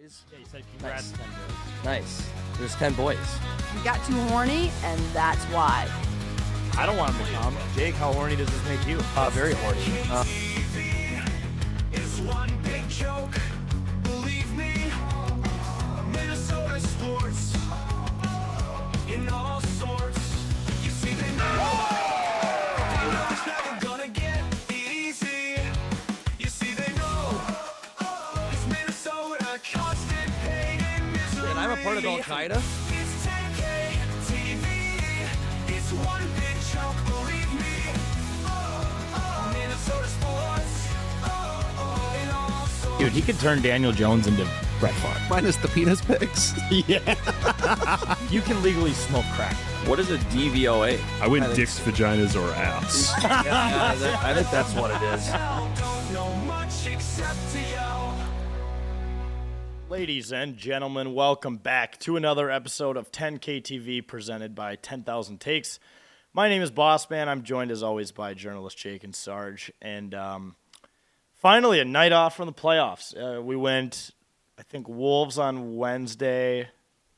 Yeah, you said congrats, Nice. 10 boys. Nice. There's 10 boys. You got too horny, and that's why. I don't want him to come. Jake, how horny does this make you? Very horny. It's one big joke, believe me. Minnesota sports in all sorts. You see, they know it's never gonna get easy. You see, they know it's Minnesota, constant pain and misery. And I'm a part of Al Qaeda. It's 10K TV. It's one big joke, believe me. Minnesota sports in all sorts. Dude, he could turn Daniel Jones into Brett Favre. Minus the penis pics. Yeah. You can legally smoke crack. What is a DVOA? I win dicks, vaginas, or ass. I think that's what it is. Don't know much except to yell. Ladies and gentlemen, welcome back to another episode of 10K TV presented by 10,000 Takes. My name is Boss Man. I'm joined as always by journalist Jake and Sarge. And finally, a night off from the playoffs. We went, I think, Wolves on Wednesday.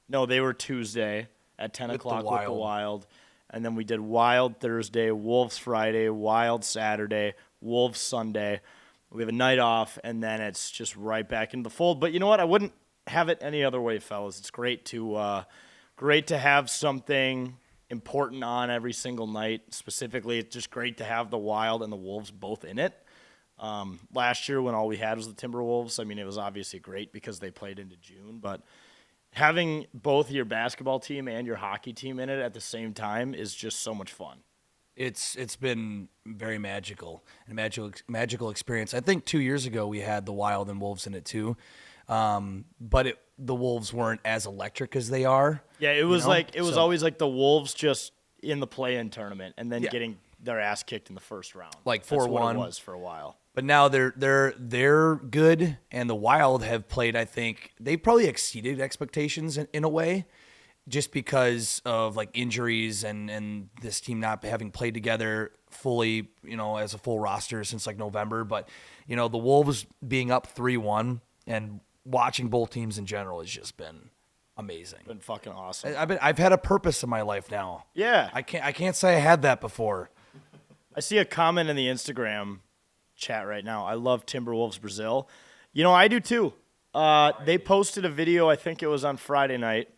No, they were Tuesday at 10 With the o'clock with the Wild. Wild. And then we did Wild Thursday, Wolves Friday, Wild Saturday, Wolves Sunday. We have a night off, and then it's just right back into the fold. But you know what? I wouldn't have it any other way, fellas. It's great to have something important on every single night. Specifically, it's just great to have the Wild and the Wolves both in it. Last year, when all we had was the Timberwolves, I mean, it was obviously great because they played into June. But having both your basketball team and your hockey team in it at the same time is just so much fun. It's been very magical and magical experience. I think 2 years ago we had the Wild and Wolves in it too, but the Wolves weren't as electric as they are. Yeah, it was So- always like the Wolves just in the play-in tournament and then Yeah. getting their ass kicked in the first round. Like That's what 4-1. it was for a while. But now they're good, and the Wild have played. I think they probably exceeded expectations in a way, just because of like injuries and this team not having played together fully, as a full roster since like November. But the Wolves being up 3-1 and watching both teams in general has just been amazing. Been fucking awesome. I've had a purpose in my life now. Yeah. I can't say I had that before. I see a comment in the Instagram chat right now. I love Timberwolves Brazil. I do too. They posted a video, I think it was on Friday night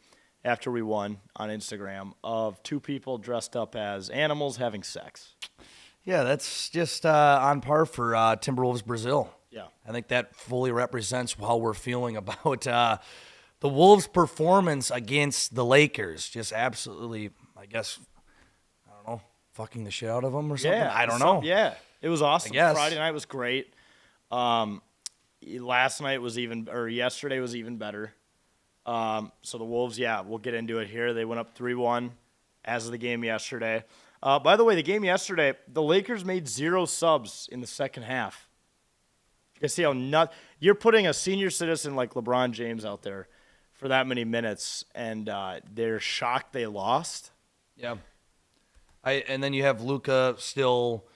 after we won on Instagram, of two people dressed up as animals having sex. Yeah, that's just on par for Timberwolves Brazil. Yeah. I think that fully represents how we're feeling about the Wolves' performance against the Lakers. Just absolutely, I guess, fucking the shit out of them or something. Yeah. I don't know. Yeah. It was awesome. I guess. Friday night was great. Last night was yesterday was even better. So the Wolves, we'll get into it here. They went up 3-1 as of the game yesterday. By the way, the game yesterday, the Lakers made 0 subs in the second half. You can see how you're putting a senior citizen like LeBron James out there for that many minutes, and they're shocked they lost. Yeah. And then you have Luka still.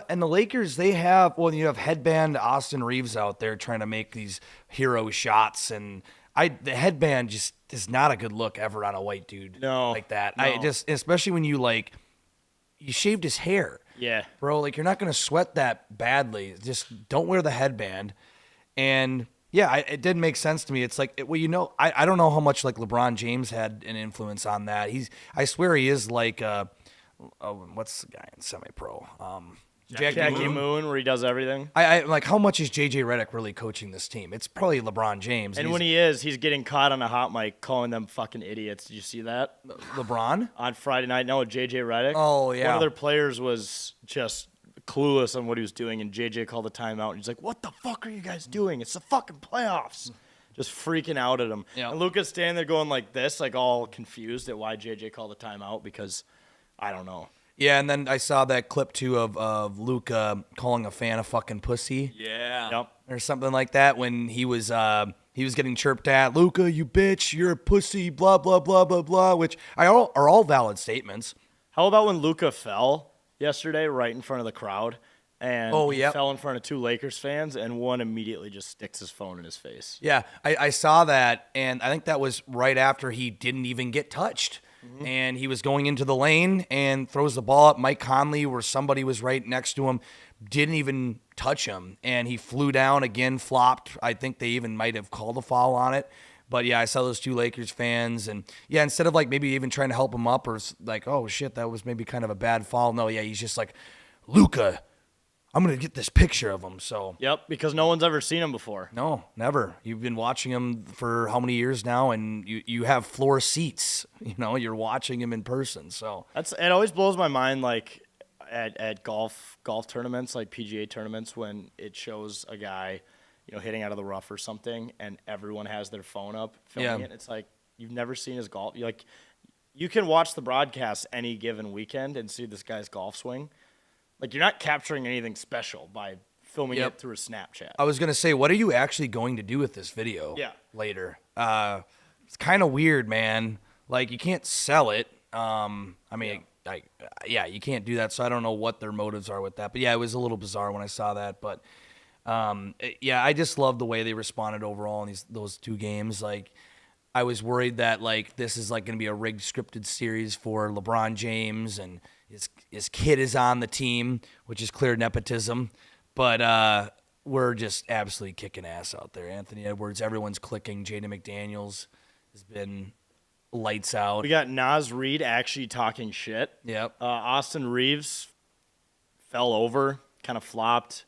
And the Lakers, you have headband Austin Reeves out there trying to make these hero shots. And the headband just is not a good look ever on a white dude like that. No. Especially when you shaved his hair. Yeah. Bro, you're not going to sweat that badly. Just don't wear the headband. And yeah, it didn't make sense to me. It's like, I don't know how much LeBron James had an influence on that. I swear he is what's the guy in semi-pro? Jackie Moon, where he does everything. I how much is JJ Redick really coaching this team? It's probably LeBron James. And when he's getting caught on a hot mic calling them fucking idiots. Did you see that? LeBron? On Friday night, no, JJ Redick. Oh, yeah. One of their players was just clueless on what he was doing, and JJ called the timeout, and he's like, "What the fuck are you guys doing? It's the fucking playoffs." Just freaking out at him. Yeah. And Luka's standing there going like this, all confused at why JJ called the timeout, because I don't know. Yeah, and then I saw that clip too of Luka calling a fan a fucking pussy. Yeah. Yep. Or something like that when he was getting chirped at, Luka, you bitch, you're a pussy, blah blah blah blah blah, which are all valid statements. How about when Luka fell yesterday right in front of the crowd, and Oh, he yep. fell in front of two Lakers fans, and one immediately just sticks his phone in his face. Yeah, I saw that, and I think that was right after he didn't even get touched. And he was going into the lane and throws the ball up. Mike Conley, where somebody was right next to him, didn't even touch him. And he flew down again, flopped. I think they even might have called a foul on it. But yeah, I saw those two Lakers fans. And yeah, instead of like maybe even trying to help him up or like, oh shit, that was maybe kind of a bad foul. No, yeah, he's just like, Luka, I'm going to get this picture of him. So Yep, because no one's ever seen him before. no, never. You've been watching him for how many years now, and you have floor seats. You know, you're watching him in person. So It always blows my mind, like at golf tournaments, like PGA tournaments, when it shows a guy, hitting out of the rough or something, and everyone has their phone up filming Yeah. it. It's like you've never seen his golf. You can watch the broadcast any given weekend and see this guy's golf swing. Like, you're not capturing anything special by filming Yep. it through a Snapchat. I was gonna say, what are you actually going to do with this video? Yeah. Later. It's kind of weird, man. Like you can't sell it. I mean, yeah, you can't do that. So I don't know what their motives are with that. But yeah, it was a little bizarre when I saw that. But yeah, I just love the way they responded overall in those two games. Like, I was worried that like this is like going to be a rigged scripted series for LeBron James and his kid is on the team, which is clear nepotism. But we're just absolutely kicking ass out there. Anthony Edwards, everyone's clicking. Jaden McDaniels has been lights out. We got Nas Reed actually talking shit. Yep. Austin Reeves fell over, kind of flopped,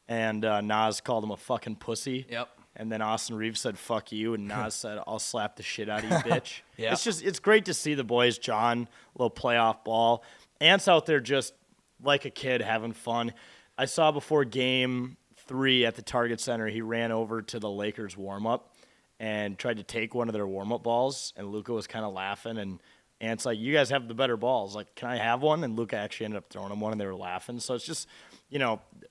and Nas called him a fucking pussy. Yep. And then Austin Reeves said, fuck you, and Nas said, I'll slap the shit out of you, bitch. Yeah. It's great to see the boys, John, little playoff ball. Ant's out there just like a kid having fun. I saw before game 3 at the Target Center, he ran over to the Lakers warm-up and tried to take one of their warm-up balls, and Luka was kind of laughing, and Ant's like, you guys have the better balls. Like, can I have one? And Luka actually ended up throwing him one, and they were laughing. So it's just,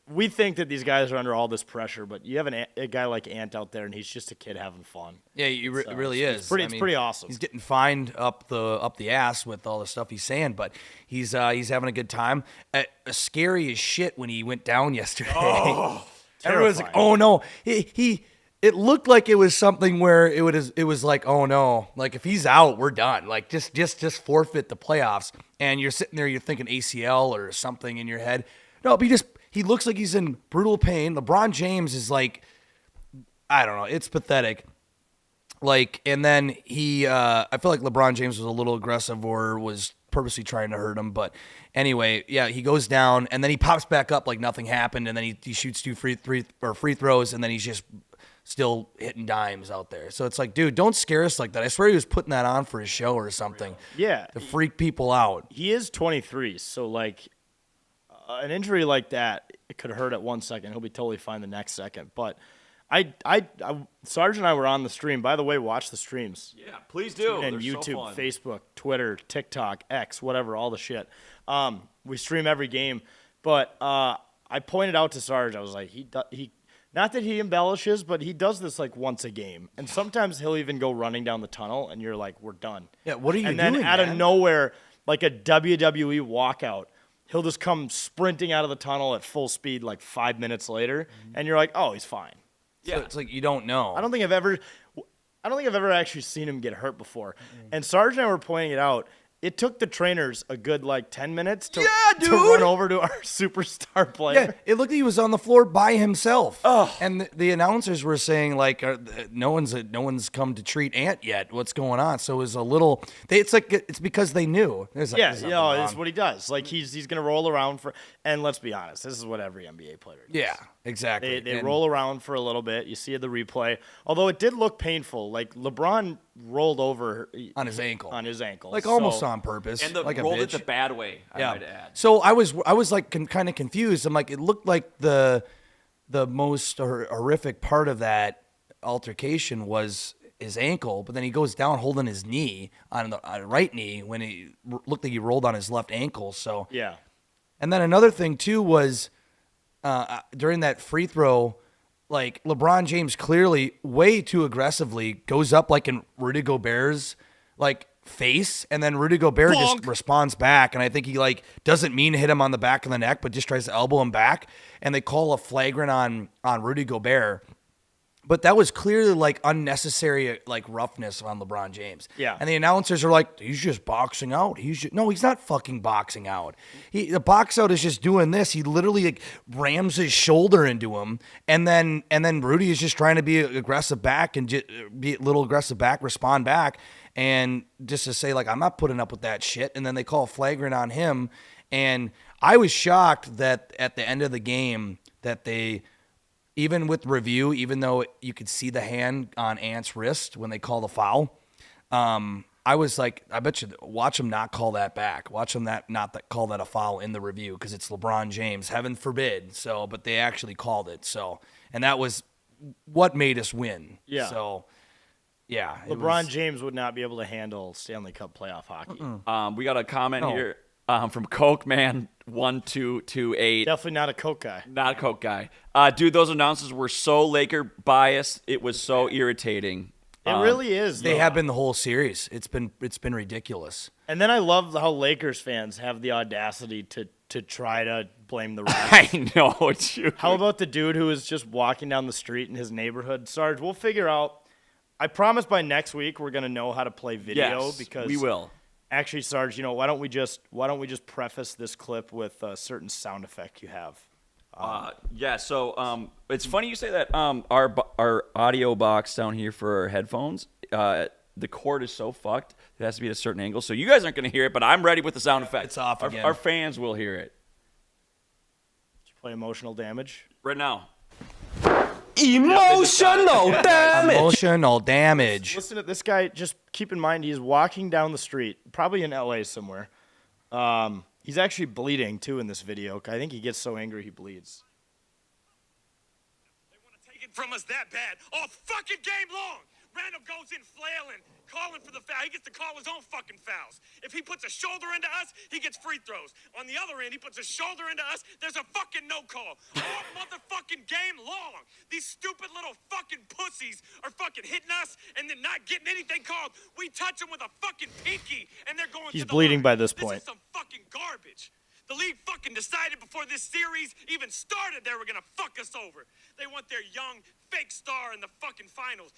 we think that these guys are under all this pressure, but you have a guy like Ant out there, and he's just a kid having fun. Yeah, it really is. It's pretty awesome. He's getting fined up the ass with all the stuff he's saying, but he's having a good time. Scary as shit when he went down yesterday. Everyone's like, terrifying. "Oh no!" It looked like it was something where it was like, "Oh no!" Like if he's out, we're done. Like just forfeit the playoffs. And you're sitting there, you're thinking ACL or something in your head. No, but he looks like he's in brutal pain. LeBron James is like, I don't know, it's pathetic. Like, and then I feel like LeBron James was a little aggressive or was purposely trying to hurt him. But anyway, yeah, he goes down and then he pops back up like nothing happened. And then he shoots two free throws and then he's just still hitting dimes out there. So it's like, dude, don't scare us like that. I swear he was putting that on for his show or something. Yeah. To freak people out. He is 23, so like an injury like that, it could hurt at 1 second. He'll be totally fine the next second. But Sarge and I were on the stream. By the way, watch the streams. Yeah, please do. And They're so YouTube, fun. Facebook, Twitter, TikTok, X, whatever, all the shit. We stream every game. But I pointed out to Sarge, I was like, he not that he embellishes, but he does this like once a game. And sometimes he'll even go running down the tunnel, and you're like, we're done. Yeah, what are you and doing, then out man? of nowhere, like a WWE walkout, he'll just come sprinting out of the tunnel at full speed like 5 minutes later, and you're like, oh, he's fine. So it's like you don't know. I don't think I've ever actually seen him get hurt before. And Sarge and I were pointing it out. It took the trainers a good like 10 minutes to dude. run over to our superstar player. Yeah, it looked like he was on the floor by himself. Oh. And the announcers were saying like, no one's come to treat Ant yet. What's going on? So it was a little. It's because they knew. There's like, Yeah, there's nothing wrong. it's what he does. Like he's gonna roll around for. And let's be honest, this is what every NBA player does. Yeah, exactly. They And- roll around for a little bit. You see the replay. Although it did look painful. Like LeBron rolled over on his ankle. So- Like almost on purpose. And the like a rolled it bitch. the bad way, I might add. So I was like kind of confused. I'm like, it looked like the most horrific part of that altercation was his ankle, but then he goes down holding his knee on the right knee when he looked like he rolled on his left ankle. So Yeah. and then another thing too was during that free throw, like LeBron James clearly way too aggressively goes up like in Rudy Gobert's like face, and then Rudy Gobert just responds back, and I think he like doesn't mean to hit him on the back of the neck, but just tries to elbow him back, and they call a flagrant on Rudy Gobert. But that was clearly like unnecessary like roughness on LeBron James. Yeah. And the announcers are like, he's just boxing out. No, he's not fucking boxing out. The box out is just doing this. He literally like rams his shoulder into him, and then Rudy is just trying to be aggressive back and be a little aggressive back, respond back, and just to say like, I'm not putting up with that shit. And then they call a flagrant on him, and I was shocked that at the end of the game that they. Even with review, even though you could see the hand on Ant's wrist when they call the foul, I was like, I bet you watch him not call that back. Watch him call that a foul in the review because it's LeBron James. Heaven forbid. So, but they actually called it. So, and that was what made us win. Yeah. So, yeah. LeBron James would not be able to handle Stanley Cup playoff hockey. We got a comment No. here from Coke Man 1228. Definitely not a Coke guy. Not a Coke guy. Dude, those announcers were so Laker biased. It was so irritating. It really is. They though. have been the whole series. It's been ridiculous. And then I love how Lakers fans have the audacity to try to blame the refs. I know, dude. How about the dude who was just walking down the street in his neighborhood? Sarge, we'll figure out. I promise by next week we're gonna know how to play video Yes, because we will. Actually, Sarge, why don't we just preface this clip with a certain sound effect you have? Yeah, so it's funny you say that. Our audio box down here for our headphones, the cord is so fucked. It has to be at a certain angle. So you guys aren't going to hear it, but I'm ready with the sound effect. It's off again. Our fans will hear it. Did you play emotional damage? Right now. Emotional damage. Emotional damage. Listen to this guy. Just keep in mind he's walking down the street, probably in LA somewhere. He's actually bleeding too in this video. I think he gets so angry he bleeds. They want to take it from us that bad all fucking game long. Randall goes in flailing, calling for the foul. He gets to call his own fucking fouls. If he puts a shoulder into us, he gets free throws. On the other end, he puts a shoulder into us, there's a fucking no call. All motherfucking game long. These stupid little fucking pussies are fucking hitting us and then not getting anything called. We touch them with a fucking pinky and they're going He's to the bleeding line. by this point. This is some fucking garbage. The league fucking decided before this series even started they were gonna fuck us over. They want their young fake star in the fucking finals.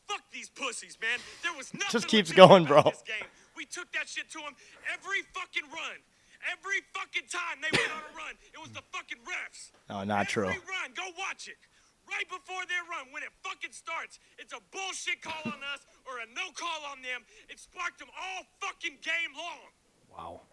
Fuck these pussies, man. There was nothing Just keeps legitimate going, about bro. this game. We took that shit to them every fucking run. Every fucking time they went on a run, it was the fucking refs. No, not true. Every run, go watch it. Right before their run, when it fucking starts, it's a bullshit call on us or a no call on them. It sparked them all fucking game long. Wow.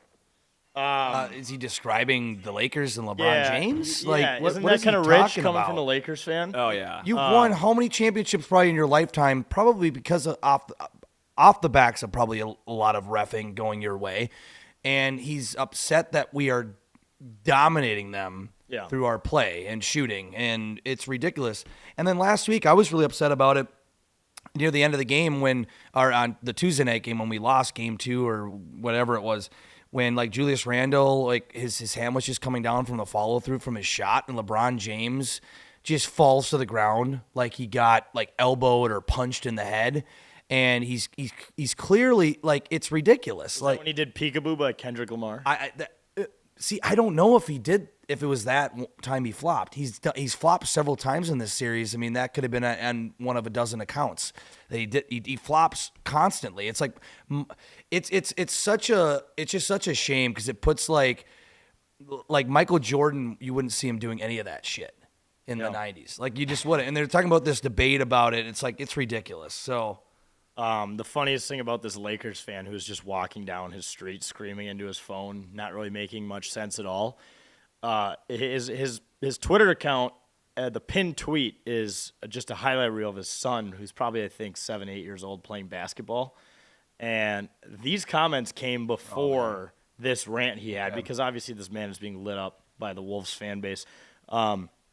Is he describing the Lakers and LeBron James? Yeah, isn't what that is he kind of rich talking coming about? from a Lakers fan? Oh, yeah. You've won how many championships probably in your lifetime? Probably because of off the backs of probably a lot of reffing going your way, and he's upset that we are dominating them Yeah. through our play and shooting, and it's ridiculous. And then last week I was really upset about it near the end of the game on the Tuesday night game when we lost game 2 or whatever it was. When like Julius Randle, like his hand was just coming down from the follow through from his shot, and LeBron James just falls to the ground like he got like elbowed or punched in the head, and he's clearly like it's ridiculous. Like When he did Peekaboo by Kendrick Lamar. see, I don't know if it was that time he flopped. He's flopped several times in this series. I mean, that could have been on one of a dozen accounts that he did. He flops constantly. It's like it's just such a shame because it puts like Michael Jordan. You wouldn't see him doing any of that shit in the 90s. Like you just wouldn't. And they're talking about this debate about it. It's like it's ridiculous. So. The funniest thing about this Lakers fan who's just walking down his street screaming into his phone, not really making much sense at all. His Twitter account, the pinned tweet is just a highlight reel of his son, who's probably I think 7, 8 years old playing basketball. And these comments came before this rant he had because obviously this man is being lit up by the Wolves fan base.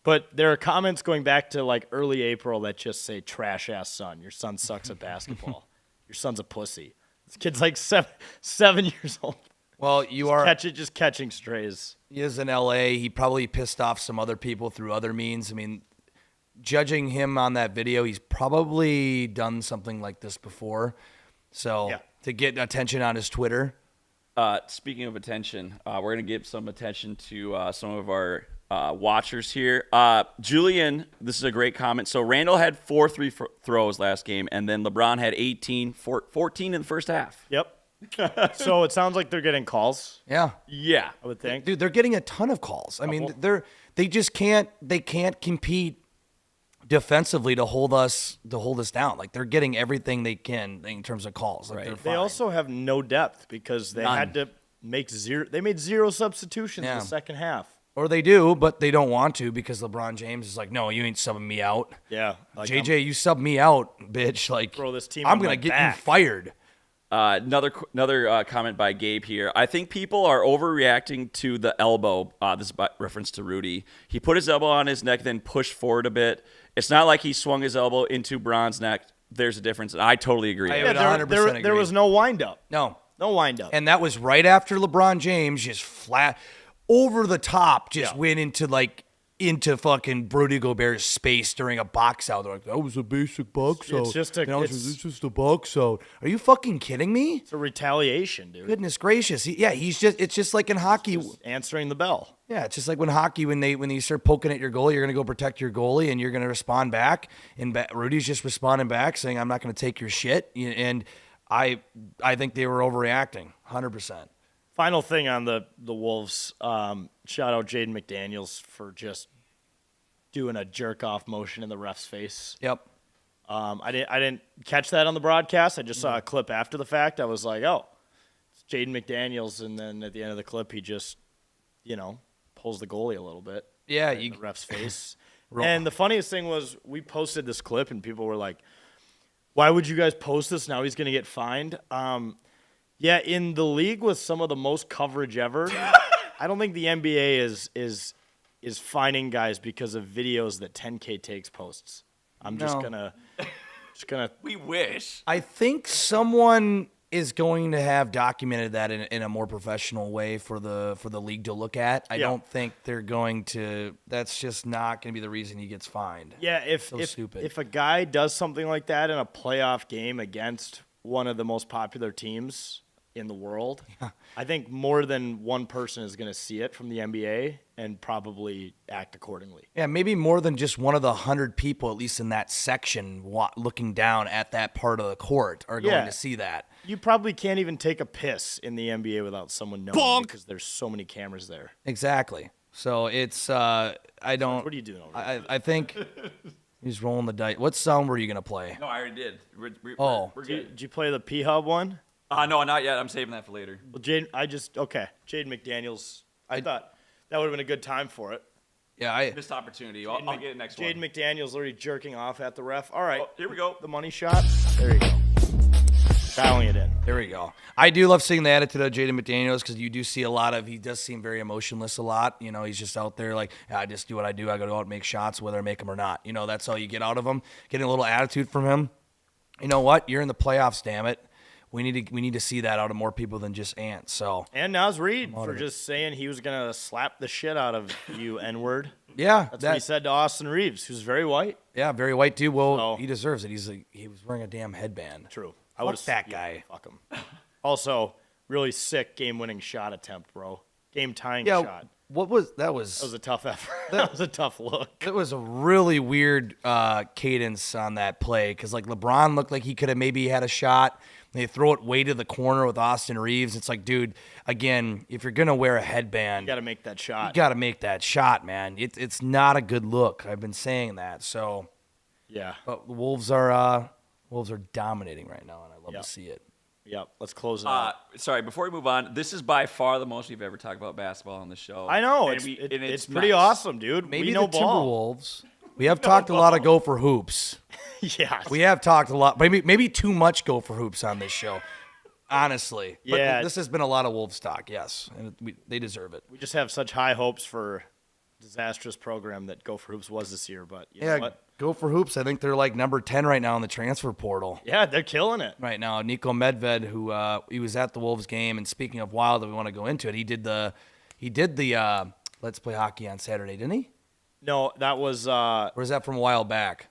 But there are comments going back to like early April that just say trash ass son. Your son sucks at basketball. Your son's a pussy. This kid's like seven years old. Well, you are Just catching strays. He is in LA. He probably pissed off some other people through other means. I mean, judging him on that video, he's probably done something like this before. So Yeah. to get attention on his Twitter. Speaking of attention, we're going to give some attention to some of our watchers here. Julian, this is a great comment. So Randall had 4 throws last game, and then LeBron had 14 in the first half. Yep. So it sounds like they're getting calls, Yeah. Yeah. I would think. Dude, they're getting a ton of calls. I mean, they just can't compete defensively to hold us down. Like they're getting everything they can in terms of calls. Like they're They fine. also have no depth because they had to make zero. They made 0 substitutions in Yeah. the second half. Or they do, but they don't want to because LeBron James is like, no, you ain't subbing me out. Yeah. Like JJ, you sub me out, bitch. Like, Throw this team I'm on gonna my get back. you fired. Another comment by Gabe here. I think people are overreacting to the elbow. This is by reference to Rudy. He put his elbow on his neck, then pushed forward a bit. It's not like he swung his elbow into Bron's neck. There's a difference. And I totally agree. I Yeah, would there 100% there agree. was no wind up. No. No wind up. And that was right after LeBron James just flat over the top just went into fucking Rudy Gobert's space during a box out. They're like, that was a basic box out. It's just a- it's just a box out. Are you fucking kidding me? It's a retaliation, dude. Goodness gracious. It's just like in hockey. Answering the bell. Yeah, it's just like when hockey, when you start poking at your goalie, you're going to go protect your goalie and you're going to respond back. And Rudy's just responding back saying, I'm not going to take your shit. And I think they were overreacting 100%. Final thing on the Wolves. Shout out Jaden McDaniels for just doing a jerk off motion in the ref's face. Yep. I didn't catch that on the broadcast. I just saw a clip after the fact. I was like, oh, it's Jaden McDaniels, and then at the end of the clip, he just, pulls the goalie a little bit. Yeah, in the ref's face. And the funniest thing was we posted this clip, and people were like, "Why would you guys post this? Now he's going to get fined." Yeah, in the league with some of the most coverage ever, I don't think the NBA is fining guys because of videos that 10K takes posts. I'm just No. gonna. We wish. I think someone is going to have documented that in a more professional way for the league to look at. I Yeah. don't think they're going to. That's just not going to be the reason he gets fined. Yeah, if stupid. if a guy does something like that in a playoff game against one of the most popular teams in the world, I think more than one person is going to see it from the NBA and probably act accordingly. Yeah, maybe more than just one of the 100 people, at least in that section, looking down at that part of the court, are going Yeah. to see that. You probably can't even take a piss in the NBA without someone knowing because there's so many cameras there. Exactly. So it's I don't. What are you doing over there? I think he's rolling the dice. What sound were you gonna play? No, I already did. Oh. We're good. Did you play the P-Hub one? No, not yet. I'm saving that for later. Well, Jaden McDaniels, I thought that would have been a good time for it. Yeah, I Missed opportunity. I'll get it next Jaden one. McDaniels already jerking off at the ref. All right. Oh, here we go. The money shot. There you go. Dialing it in. There we go. I do love seeing the attitude of Jaden McDaniels because you do see a lot of. He does seem very emotionless a lot. He's just out there like, I just do what I do. I go out and make shots, whether I make them or not. That's all you get out of him. Getting a little attitude from him. You know what? You're in the playoffs, damn it. We need to see that out of more people than just Ant. So And Nas Reed for just saying he was going to slap the shit out of you, N-word. yeah, That's what he said to Austin Reeves, who's very white. yeah, very white dude. Well, Oh. he deserves it. He was wearing a damn headband. True. Fuck that guy. Fuck him. Also, really sick game-winning shot attempt, bro. Game-tying Yeah, shot. what was that? That was a tough effort. That was a tough look. It was a really weird cadence on that play because like LeBron looked like he could have maybe had a shot. They throw it way to the corner with Austin Reeves. It's like, dude, again, if you're gonna wear a headband, You got to make that shot. you got to make that shot, man. It's not a good look. I've been saying that. So, Yeah. but the Wolves are dominating right now, and I love Yep. to see it. Yep. Let's close it out. Sorry, before we move on, this is by far the most we've ever talked about basketball on the show. I know. And It's it's pretty nice. awesome, dude. Maybe we know the ball. Timberwolves. We have talked a lot of go for hoops. Yeah. We have talked a lot, maybe too much go for hoops on this show. Honestly, but Yeah. this has been a lot of Wolves talk. Yes, and they deserve it. We just have such high hopes for disastrous program that Go for Hoops was this year, but you know what? Go for hoops. I think they're like number 10 right now in the transfer portal. Yeah, they're killing it. Right now, Nico Medved, who he was at the Wolves game, and speaking of Wild, that we want to go into it, he did the Let's Play Hockey on Saturday, didn't he? No, that was Or is that from a while back?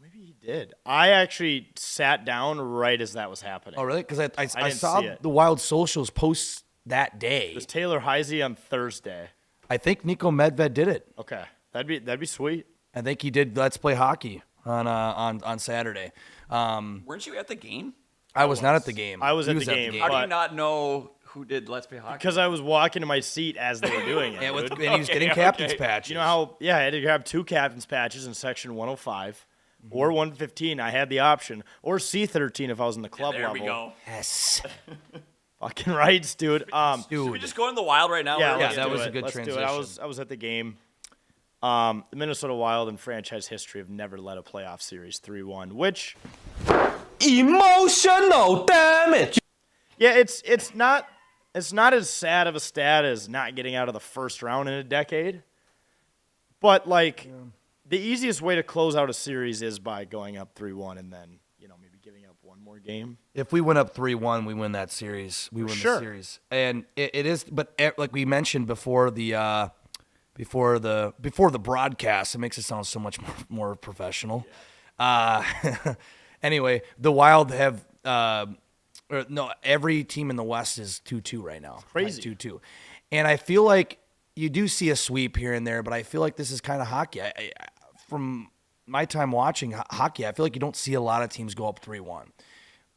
maybe Maybe he did. I actually sat down right as that was happening. Oh, really? Because I didn't saw see it. the Wild Socials post that day. It was Taylor Heisey on Thursday. I think Nico Medved did it. Okay, that'd be sweet. I think he did Let's Play Hockey on Saturday. Weren't you at the game? I was not at the game. I was He at the game. How do you But- not know who did Let's Play Hockey? Because I was walking to my seat as they were doing it. Yeah, dude. and he was getting captain's patches. You know how? Yeah, I had to grab 2 captain's patches in section 105 or 115. I had the option, or C13 if I was in the club there level. we go. Yes. Fucking rights, dude. Should we Dude. just go in the wild right now? Yeah, Or let's that do was it. a good Let's do it. transition. I was at the game. The Minnesota Wild in franchise history have never led a playoff series 3-1, which Emotional damage. yeah, it's not as sad of a stat as not getting out of the first round in a decade. But like the easiest way to close out a series is by going up 3-1 and then, maybe giving up one more game. If we went up 3-1, we win that series. We win sure. the series, and it is. But like we mentioned before the broadcast, it makes it sound so much more professional. Anyway, the Wild have every team in the West is 2-2 right now. Crazy. 2-2, and I feel like you do see a sweep here and there, but I feel like this is kind of hockey. From my time watching hockey, I feel like you don't see a lot of teams go up 3-1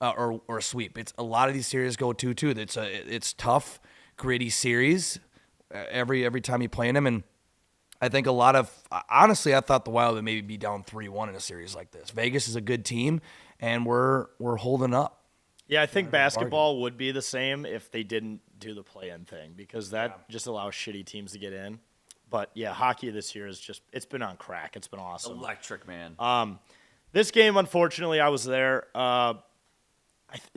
or sweep. It's a lot of these series go 2-2. It's tough, gritty series every time you play in them, and I think honestly, I thought the Wild would maybe be down 3-1 in a series like this. Vegas is a good team, and we're holding up. Yeah, I think basketball would be the same if they didn't do the play-in thing because that just allows shitty teams to get in. But yeah, hockey this year it's been on crack. It's been awesome. Electric, man. This game, unfortunately, I was there.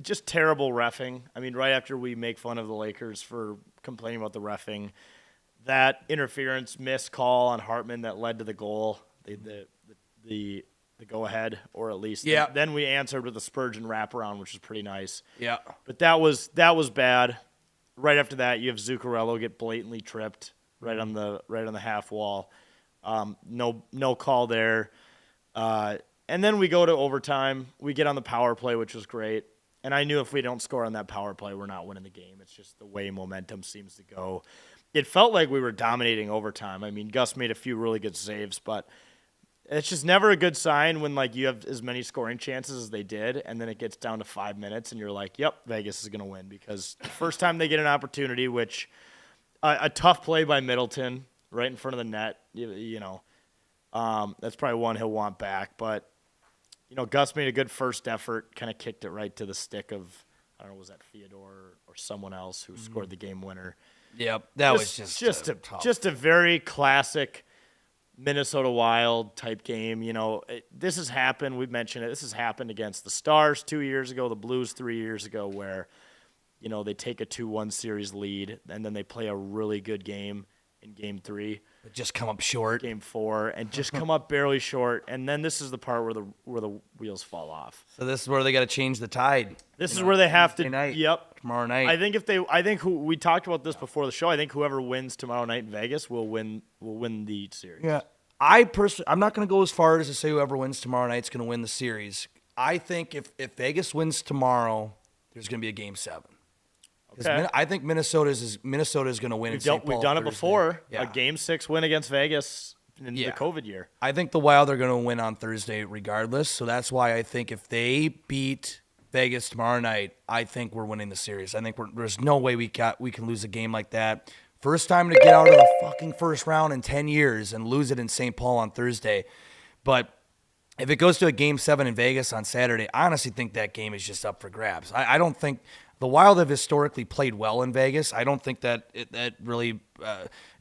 Just terrible reffing. I mean, right after we make fun of the Lakers for complaining about the reffing, that interference missed call on Hartman that led to the goal, the go ahead, or at least Yeah. Then we answered with a Spurgeon wraparound, which is pretty nice. Yeah. But that was bad. Right after that, you have Zuccarello get blatantly tripped right on the half wall. No call there. And then we go to overtime. We get on the power play, which was great. And I knew if we don't score on that power play, we're not winning the game. It's just the way momentum seems to go. It felt like we were dominating overtime. I mean, Gus made a few really good saves, but it's just never a good sign when like you have as many scoring chances as they did, and then it gets down to 5 minutes, and you're like, "Yep, Vegas is going to win." Because the first time they get an opportunity, which a tough play by Middleton right in front of the net, that's probably one he'll want back. But Gus made a good first effort, kind of kicked it right to the stick of was that Theodore or someone else who scored the game winner. Yep. That was just tough. Just a very classic Minnesota Wild type game. This has happened. We've mentioned it. This has happened against the Stars 2 years ago, the Blues 3 years ago, where they take a 2-1 series lead and then they play a really good game in Game 3, just come up short. Game 4, and just come up barely short. And then this is the part where the wheels fall off. So this is where they got to change the tide. This is where they have to. Thursday night. Yep. Tomorrow night. I think we talked about this before the show. I think whoever wins tomorrow night in Vegas will win the series. Yeah. I'm not going to go as far as to say whoever wins tomorrow night's going to win the series. I think if Vegas wins tomorrow, there's going to be a Game 7. Okay. I think Minnesota is going to win. We've done it before. Yeah. A Game 6 win against Vegas in Yeah. the COVID year. I think the Wild are going to win on Thursday regardless. So that's why I think if they beat Vegas tomorrow night, I think we're winning the series. I think there's no way we can lose a game like that. First time to get out of the fucking first round in 10 years and lose it in St. Paul on Thursday. But if it goes to a Game 7 in Vegas on Saturday, I honestly think that game is just up for grabs. I don't think the Wild have historically played well in Vegas. I don't think that really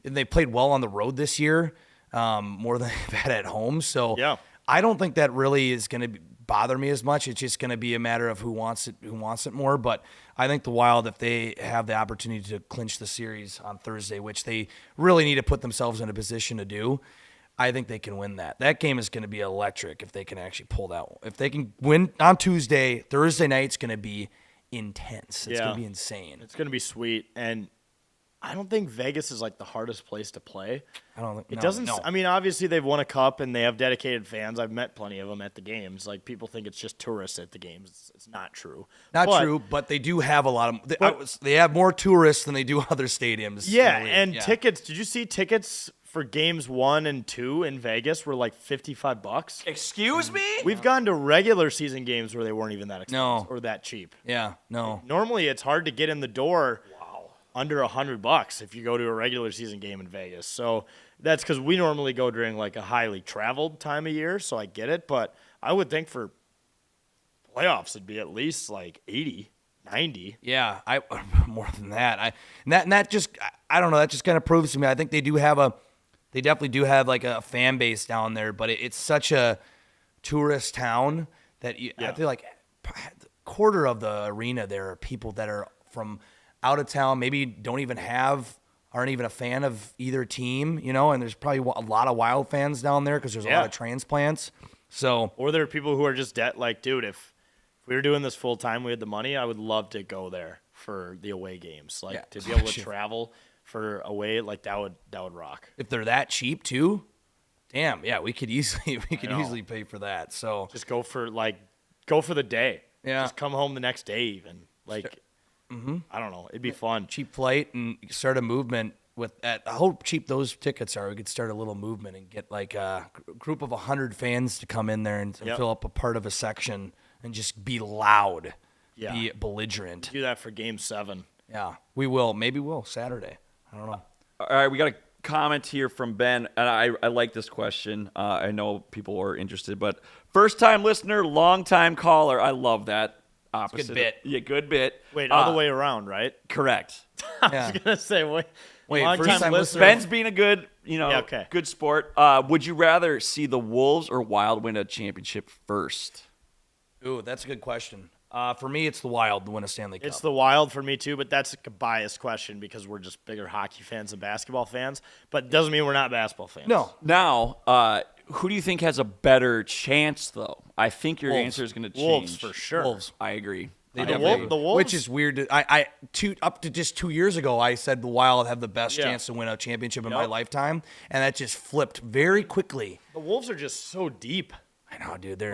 they played well on the road this year more than they've had at home. So Yeah. I don't think that really is going to bother me as much. It's just going to be a matter of who wants it more. But I think the Wild, if they have the opportunity to clinch the series on Thursday, which they really need to put themselves in a position to do, I think they can win that. That game is going to be electric if they can actually pull that. If they can win on Tuesday, Thursday night's going to be intense. It's going to be insane. It's going to be sweet. And I don't think Vegas is like the hardest place to play. I don't think It no, doesn't. No. I mean, obviously they've won a cup and they have dedicated fans. I've met plenty of them at the games. Like people think it's just tourists at the games. It's not true. Not But- true, but they do have a lot of. But- They have more tourists than they do other stadiums. in Yeah, the league. and Yeah. tickets. Did you see tickets for games 1 and 2 in Vegas were like $55? Excuse me? We've gone to regular season games where they weren't even that expensive No. or that cheap. Yeah, no. Normally, it's hard to get in the door under $100 if you go to a regular season game in Vegas. So that's because we normally go during like a highly traveled time of year. So I get it, but I would think for playoffs it'd be at least like 80, 90. Yeah, I more than that. And that just I don't know. That just kind of proves to me. I think they definitely do have like a fan base down there, but it's such a tourist town that I feel like a quarter of the arena there are people that are from out of town, maybe aren't even a fan of either team, and there's probably a lot of Wild fans down there because there's a lot Yeah. of transplants. So Or there are people who are just like, dude, if we were doing this full time, we had the money, I would love to go there for the away games. Like Yeah. to be able to travel for away, like that would rock. if they're that cheap too, damn, yeah, we could easily know. pay for that. So Just go for the day. Yeah. Just come home the next day even. Like I don't know. It'd be fun. cheap flight and start a movement with that. How cheap those tickets are. We could start a little movement and get like a group of 100 fans to come in there and Yep. fill up a part of a section and just be loud, Yeah. be belligerent. Do that for game 7. Yeah, we will. Maybe we'll Saturday. I don't know. All right, we got a comment here from Ben, and I like this question. I know people are interested, but first-time listener, long-time caller. I love that. Opposite. bit. Yeah, good bit. Wait, all the way around, right? Correct. Yeah. Gonna say Wait, long first time time listener. Ben's being a good, Yeah, okay. good sport. Would you rather see the Wolves or Wild win a championship first? Ooh, that's a good question. For me, it's the Wild to win a Stanley Cup. It's the Wild for me too, but that's a biased question because we're just bigger hockey fans than basketball fans. But doesn't mean we're not basketball fans. no. Now, who do you think has a better chance, though? I think your Wolves. answer is going to change. Wolves for sure. Wolves. I agree. They I don't- agree. the Wolves- Which is weird. Up to just 2 years ago, I said the Wild have the best Yeah. chance to win a championship in my Yep. lifetime, and that just flipped very quickly. The Wolves are just so deep. I know, dude. They're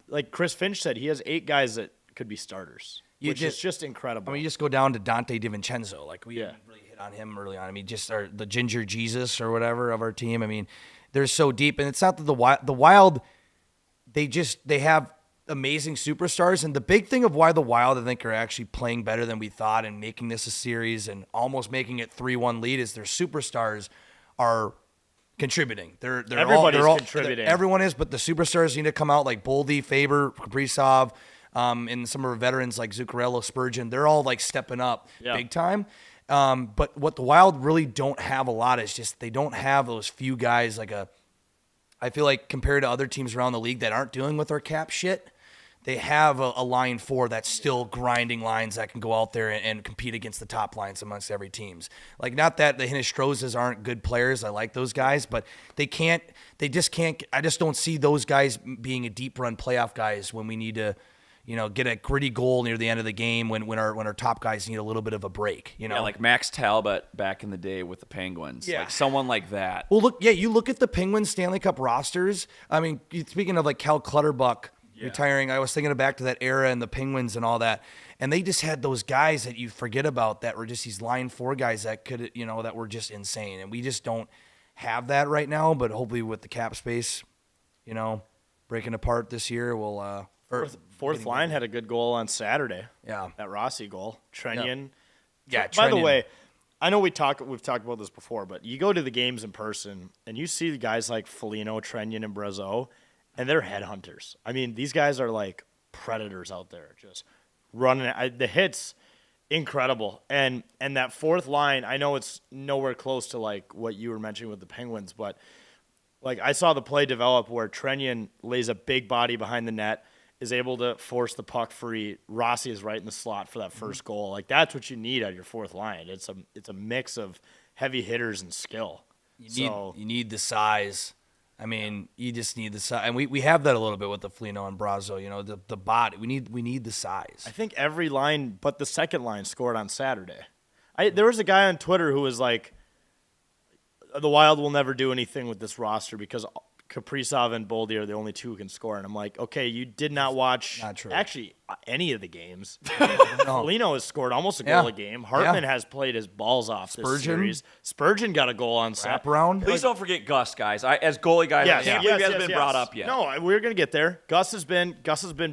Like Chris Finch said, he has 8 guys that could be starters, which is just incredible. I mean, you just go down to Dante DiVincenzo. Like we Yeah. didn't really hit on him early on. I mean, just the Ginger Jesus or whatever of our team. I mean, they're so deep, and it's not that the Wild. They have amazing superstars, and the big thing of why the Wild I think are actually playing better than we thought and making this a series and almost making it 3-1 lead is their superstars are contributing. Everybody's all contributing. Everyone is, but the superstars need to come out like Boldy, Faber, Kaprizov, and some of our veterans like Zuccarello, Spurgeon. They're all like stepping up big time. But what the Wild really don't have a lot is just they don't have those few guys I feel like compared to other teams around the league that aren't dealing with our cap shit, they have a line 4 that's still grinding lines that can go out there and compete against the top lines amongst every teams. Like, not that the Hinestrozas aren't good players. I like those guys, but they just can't. I just don't see those guys being a deep run playoff guys when we need to, get a gritty goal near the end of the game when our top guys need a little bit of a break, Yeah, like Max Talbot back in the day with the Penguins. Yeah. Like someone like that. Well, you look at the Penguins Stanley Cup rosters. I mean, speaking of like Cal Clutterbuck retiring, I was thinking back to that era and the Penguins and all that. And they just had those guys that you forget about that were just these line 4 guys that could, that were just insane. And we just don't have that right now. But hopefully with the cap space, breaking apart this year, we'll Fourth line had a good goal on Saturday. Yeah. That Rossi goal. Trennian. Yeah, By the Trennian. way, I know we've talked about this before, but you go to the games in person and you see the guys like Foligno, Trennian, and Brazeau, and they're headhunters. I mean, these guys are like predators out there, just running. The hits, incredible. And that fourth line, I know it's nowhere close to like what you were mentioning with the Penguins, but like I saw the play develop where Trennian lays a big body behind the net, is able to force the puck free. Rossi is right in the slot for that first goal. Like that's what you need out of your fourth line. It's a mix of heavy hitters and skill. You need the size. I mean, you just need the size, and we have that a little bit with the Foligno and Brazeau. The body. We need the size. I think every line but the second line scored on Saturday. There was a guy on Twitter who was like, the Wild will never do anything with this roster because Kaprizov and Boldy are the only two who can score. And I'm like, okay, you did not watch Not true. actually any of the games. No. Foligno has scored almost a goal Yeah. a game. Hartman Yeah. has played his balls off this Spurgeon. series. Spurgeon got a goal on set. Wraparound. Please don't forget Gus, guys. As goalie guys, I can't believe he hasn't been brought up yet. No, we're gonna get there. Gus has been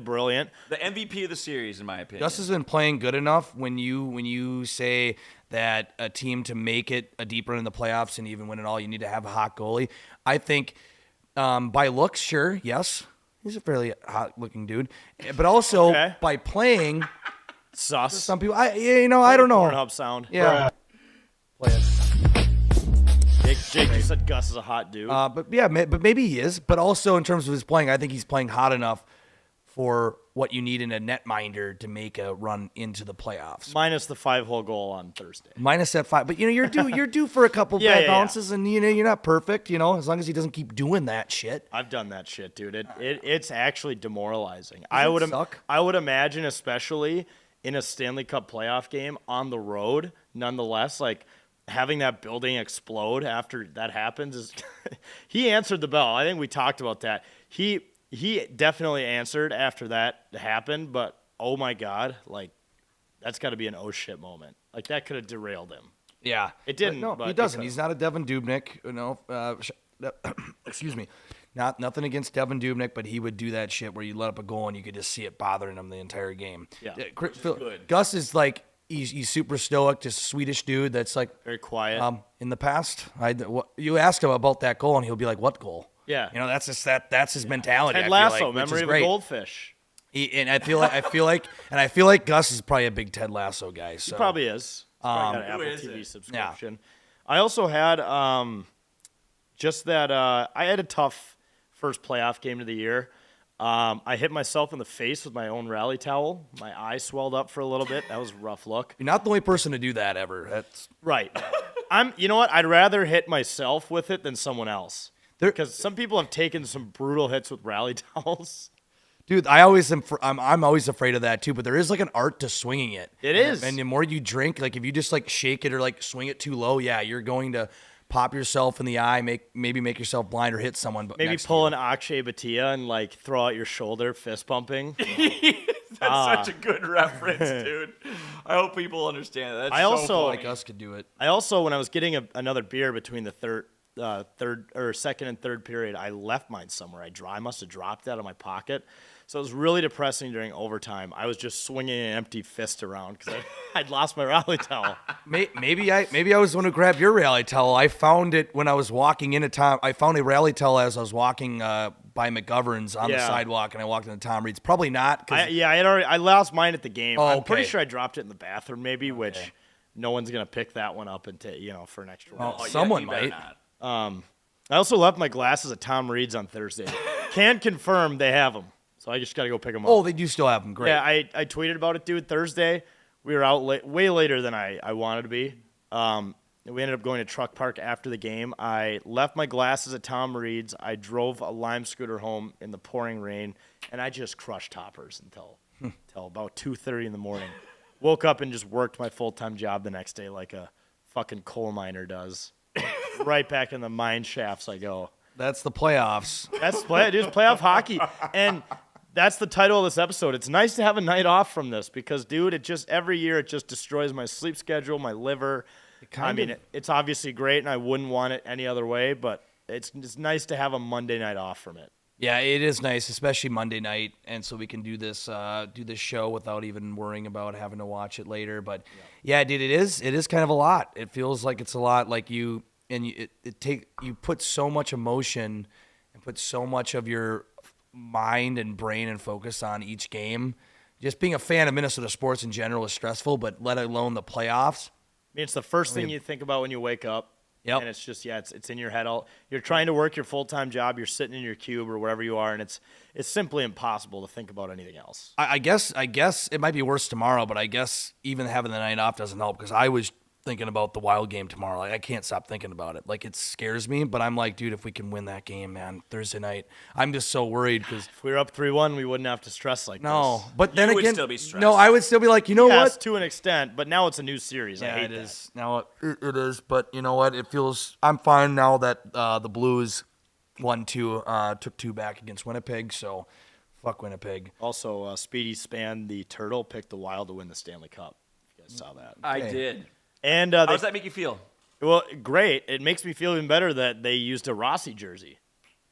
brilliant. The MVP of the series, in my opinion. Gus has been playing good enough when you say that a team to make it a deep run in the playoffs and even win it all, you need to have a hot goalie. I think by looks, sure, yes. He's a fairly hot-looking dude. But also Okay. by playing, Sus. some people, I don't know. Pornhub sound. Yeah. Play it. Jake, you said Gus is a hot dude. But maybe he is. But also in terms of his playing, I think he's playing hot enough for what you need in a netminder to make a run into the playoffs. Minus the 5-hole goal on Thursday. Minus that 5, but you're due for a couple Yeah, bad yeah. bounces, and you're not perfect. As long as he doesn't keep doing that shit. I've done that shit, dude. It's actually demoralizing. Suck? I would imagine, especially in a Stanley Cup playoff game on the road, nonetheless, like having that building explode after that happens is. He answered the bell. I think we talked about that. He definitely answered after that happened, but oh my god, like that's got to be an oh shit moment. Like that could have derailed him. Yeah, It didn't, No, but he it doesn't. could've. He's not a Devin Dubnyk. Excuse me. Nothing against Devin Dubnyk, but he would do that shit where you let up a goal and you could just see it bothering him the entire game. Yeah, Gus is like he's super stoic, just a Swedish dude that's like Very quiet. in the past. You ask him about that goal and he'll be like, "What goal?" Yeah. That's just that's his mentality. Ted I feel Lasso, like, which memory is of great. a goldfish. And I feel like Gus is probably a big Ted Lasso guy. So He probably is. He's probably got an Apple is TV it? subscription. I also had just that I had a tough first playoff game of the year. I hit myself in the face with my own rally towel. My eye swelled up for a little bit. That was a rough look. you're not the only person to do that ever. That's Right. You know what? I'd rather hit myself with it than someone else. There- Because some people have taken some brutal hits with rally towels. Dude, I always am. I'm always afraid of that too. But there is like an art to swinging it. It is. And the more you drink, like if you just like shake it or like swing it too low, yeah, you're going to pop yourself in the eye, maybe make yourself blind or hit someone. But Maybe next to pull you. an Akshay Bhatia and like throw out your shoulder, fist pumping. That's such a good reference, dude. I hope people understand that. That's I so also- funny. like us could do it. I also, when I was getting another beer between the second and third period, I left mine somewhere. I must have dropped that out of my pocket. So it was really depressing during overtime. I was just swinging an empty fist around because I'd lost my rally towel. Maybe I was the one who grabbed your rally towel. I found it when I was walking into Tom. I found a rally towel as I was walking by McGovern's on the Yeah. sidewalk, and I walked into Tom Reed's. Probably not. 'Cause I lost mine at the game. Oh, I'm pretty okay. sure I dropped it in the bathroom, maybe, which no one's gonna pick that one up and for an extra. Well, round. Oh, yeah, someone you better might. not. I also left my glasses at Tom Reed's on Thursday. Can confirm they have them, so I just gotta go pick them up. Oh, they do still have them. Great. Yeah, I tweeted about it, dude. Thursday, we were out way later than I wanted to be. We ended up going to Truck Park after the game. I left my glasses at Tom Reed's. I drove a Lime scooter home in the pouring rain, and I just crushed toppers until about 2:30 in the morning. Woke up and just worked my full-time job the next day like a fucking coal miner does. Right back in the mine shafts I go. That's the playoffs. That's playoff hockey, and that's the title of this episode. It's nice to have a night off from this because, dude, it just every year it just destroys my sleep schedule, my liver. It's obviously great, and I wouldn't want it any other way. But it's nice to have a Monday night off from it. Yeah, it is nice, especially Monday night, and so we can do this show without even worrying about having to watch it later. But yeah, dude, it is kind of a lot. It feels like it's a lot. Like you put so much emotion and put so much of your mind and brain and focus on each game. Just being a fan of Minnesota sports in general is stressful, but let alone the playoffs. I mean, it's the first thing you think about when you wake up. Yep. And it's just it's in your head. You're trying to work your full-time job. You're sitting in your cube or wherever you are, and it's simply impossible to think about anything else. I guess it might be worse tomorrow, but I guess even having the night off doesn't help because I was thinking about the Wild game tomorrow. Like, I can't stop thinking about it. Like, it scares me, but I'm like, dude, if we can win that game, man, Thursday night, I'm just so worried because If we were up 3-1, we wouldn't have to stress like no. this. But then You would again, still be stressed. no, I would still be like, you know Yes, what? to an extent, but now it's a new series. I Yeah, hate it that. is. Now it is, but you know what? It feels. I'm fine now that the Blues won 2, took 2 back against Winnipeg. So, fuck Winnipeg. Also, Speedy Span, the Turtle, picked the Wild to win the Stanley Cup. If you guys saw that. I did. And How does that make you feel? well, great. It makes me feel even better that they used a Rossi jersey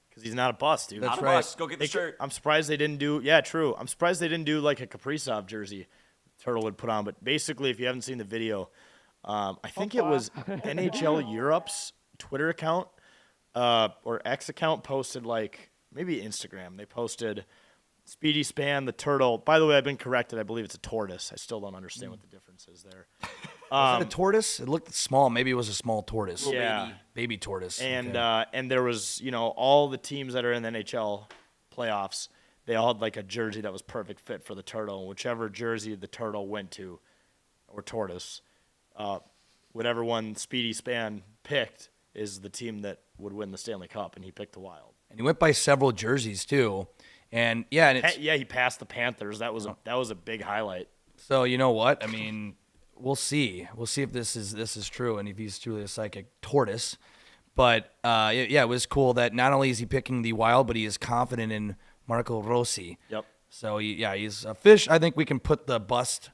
because he's not a bust, dude. That's Not a right. bust. Go get the shirt. I'm surprised they didn't do. Yeah, true. I'm surprised they didn't do like a Kaprizov jersey. Turtle would put on. But basically, if you haven't seen the video, I think it was NHL Europe's Twitter account or X account posted like maybe Instagram. They posted Speedy Span the Turtle. By the way, I've been corrected. I believe it's a tortoise. I still don't understand what the difference is there. Was it a tortoise? It looked small. Maybe it was a small tortoise. Yeah. Baby tortoise. And Okay. and there was, all the teams that are in the NHL playoffs, they all had like a jersey that was perfect fit for the Turtle. And whichever jersey the Turtle went to, or tortoise, whatever one Speedy Span picked is the team that would win the Stanley Cup, and he picked the Wild. And he went by several jerseys too. And yeah, and it's Yeah, he passed the Panthers. That was a big highlight. so you know what? I mean, we'll see. We'll see if this is true and if he's truly a psychic tortoise. But yeah, it was cool that not only is he picking the Wild, but he is confident in Marco Rossi. Yep. So he's a fish. I think we can put the bust,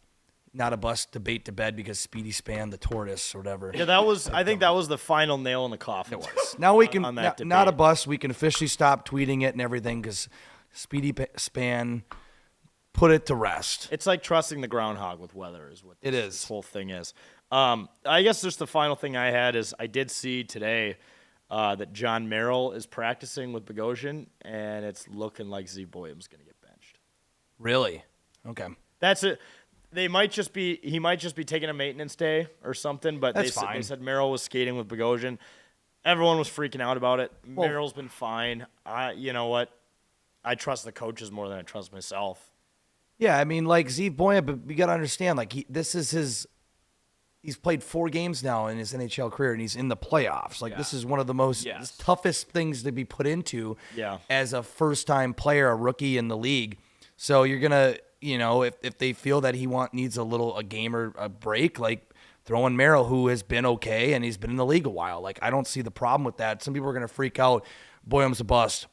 not a bust debate to bed because Speedy Span the tortoise or whatever. Yeah, I think that was the final nail in the coffin. Now we can on that not a debate. bust. We can officially stop tweeting it and everything because Speedy Span put it to rest. It's like trusting the groundhog with weather is what It is. this whole thing is. I guess just the final thing I had is I did see today that John Merrill is practicing with Bogosian, and it's looking like Z Boyum's going to get benched. Really? Okay. That's it. He might just be taking a maintenance day or something, but That's they fine. said Merrill was skating with Bogosian. Everyone was freaking out about it. Merrill's been fine. You know what? I trust the coaches more than I trust myself. Yeah, I mean, like Zeev Boya, but you got to understand, like he's played 4 games now in his NHL career, and he's in the playoffs. Like this is one of the most Yes. toughest things to be put into Yeah. as a first-time player, a rookie in the league. So you're gonna, if they feel that he needs a game or a break, like throw in Merrill, who has been okay and he's been in the league a while. Like I don't see the problem with that. Some people are gonna freak out. Boyum's a bust.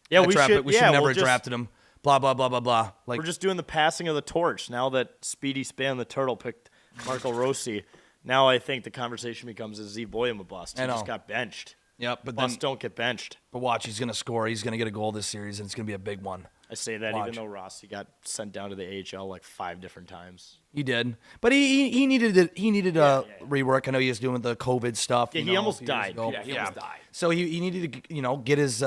Yeah, We should never we'll have drafted him. Blah blah blah blah blah. Like We're just doing the passing of the torch now that Speedy Span the Turtle picked Marco Rossi. Now I think the conversation becomes, is Z Boyum a bust? He I know. just got benched. yep, but Busts then don't get benched. but watch, he's gonna score. He's gonna get a goal this series, and it's gonna be a big one. I say that Watch. even though Rossi got sent down to the AHL like 5 different times. He did, but he needed it. He needed rework. I know he was doing the COVID stuff. Yeah, you he know, almost a few years died. ago. Yeah, he almost died. So he needed to get his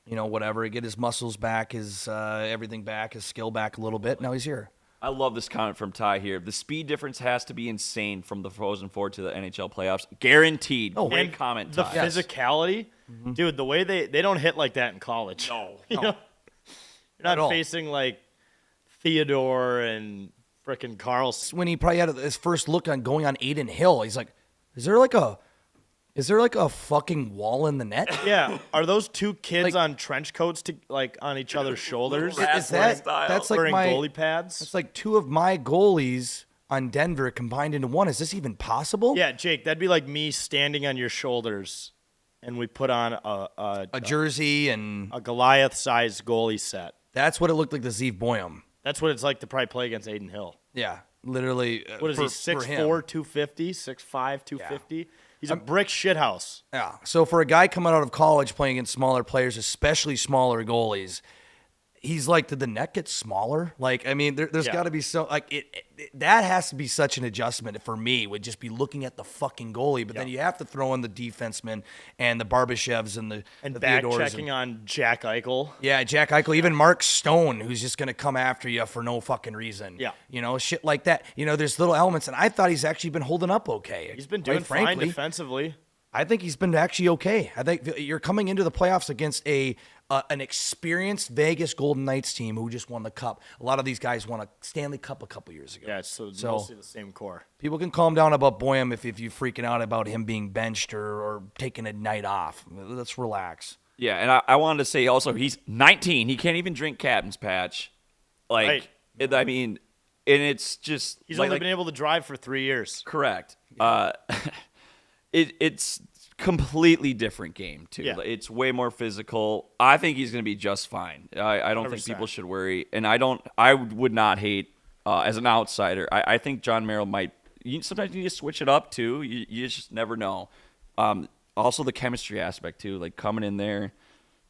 whatever, get his muscles back, his everything back, his skill back a little bit. Now he's here. I love this comment from Ty here. The speed difference has to be insane from the Frozen Four to the NHL playoffs. Guaranteed. Oh, Great And comment, The Ty. Yes. physicality, dude, the way they don't hit like that in college. No. You know? You're At not all. facing like Theodore and frickin' Carlson. When he probably had his first look on going on Aiden Hill, he's like, is there like a fucking wall in the net? Yeah, are those 2 kids Like- on trench coats on each other's shoulders? Rat Is that style. that's like wearing my goalie pads? It's like 2 of my goalies on Denver combined into one. Is this even possible? Yeah, Jake, that'd be like me standing on your shoulders, and we put on A jersey, and a Goliath-sized goalie set. that's what it looked like to Zeev Boyum. That's what it's like to probably play against Aiden Hill. Yeah, literally. What is he, 6'4", 250, 6'5", 250? He's a brick shithouse. Yeah. So for a guy coming out of college playing against smaller players, especially smaller goalies, he's like, did the net get smaller? Like, I mean, there's Yeah. got to be that has to be such an adjustment for me. Would just be looking at the fucking goalie, but then you have to throw in the defensemen and the Barbashevs and the Back Theodores checking on Jack Eichel. Yeah, Jack Eichel, even Mark Stone, who's just going to come after you for no fucking reason. Yeah. Shit like that. There's little elements, and I thought he's actually been holding up okay. He's been Quite doing fine frankly. defensively. I think he's been actually okay. I think you're coming into the playoffs against a an experienced Vegas Golden Knights team who just won the Cup. A lot of these guys won a Stanley Cup a couple years ago. Yeah, so mostly the same core. People can calm down about Boyum if you're freaking out about him being benched or taking a night off. Let's relax. Yeah, and I wanted to say also he's 19. He can't even drink captain's patch. Like, I mean, and it's just He's like, only been able to drive for 3 years. correct. It's completely different game too. Yeah. It's way more physical. I think he's going to be just fine. I don't think 100%. people should worry, and I would not hate as an outsider. I think John Merrill might. Sometimes you need to switch it up too. You just never know. Also the chemistry aspect too, like coming in there.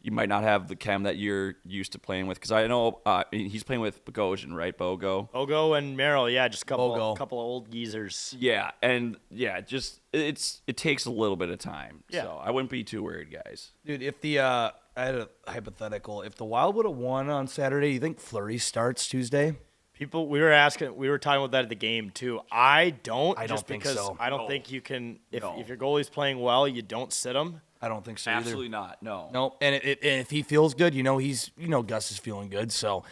You might not have the chem that you're used to playing with, because I know he's playing with Bogosian, right? Bogo. Ogo and Merrill, yeah, just a couple Bogo. of old geezers. Yeah, and yeah, just it takes a little bit of time. Yeah. So I wouldn't be too worried, guys. Dude, if I had a hypothetical. If the Wild would have won on Saturday, you think Fleury starts Tuesday? People, we were talking about that at the game too. I don't think because so. I don't think you can. If your goalie's playing well, you don't sit him. I don't think so Absolutely not. No. No, and if he feels good, Gus is feeling good. So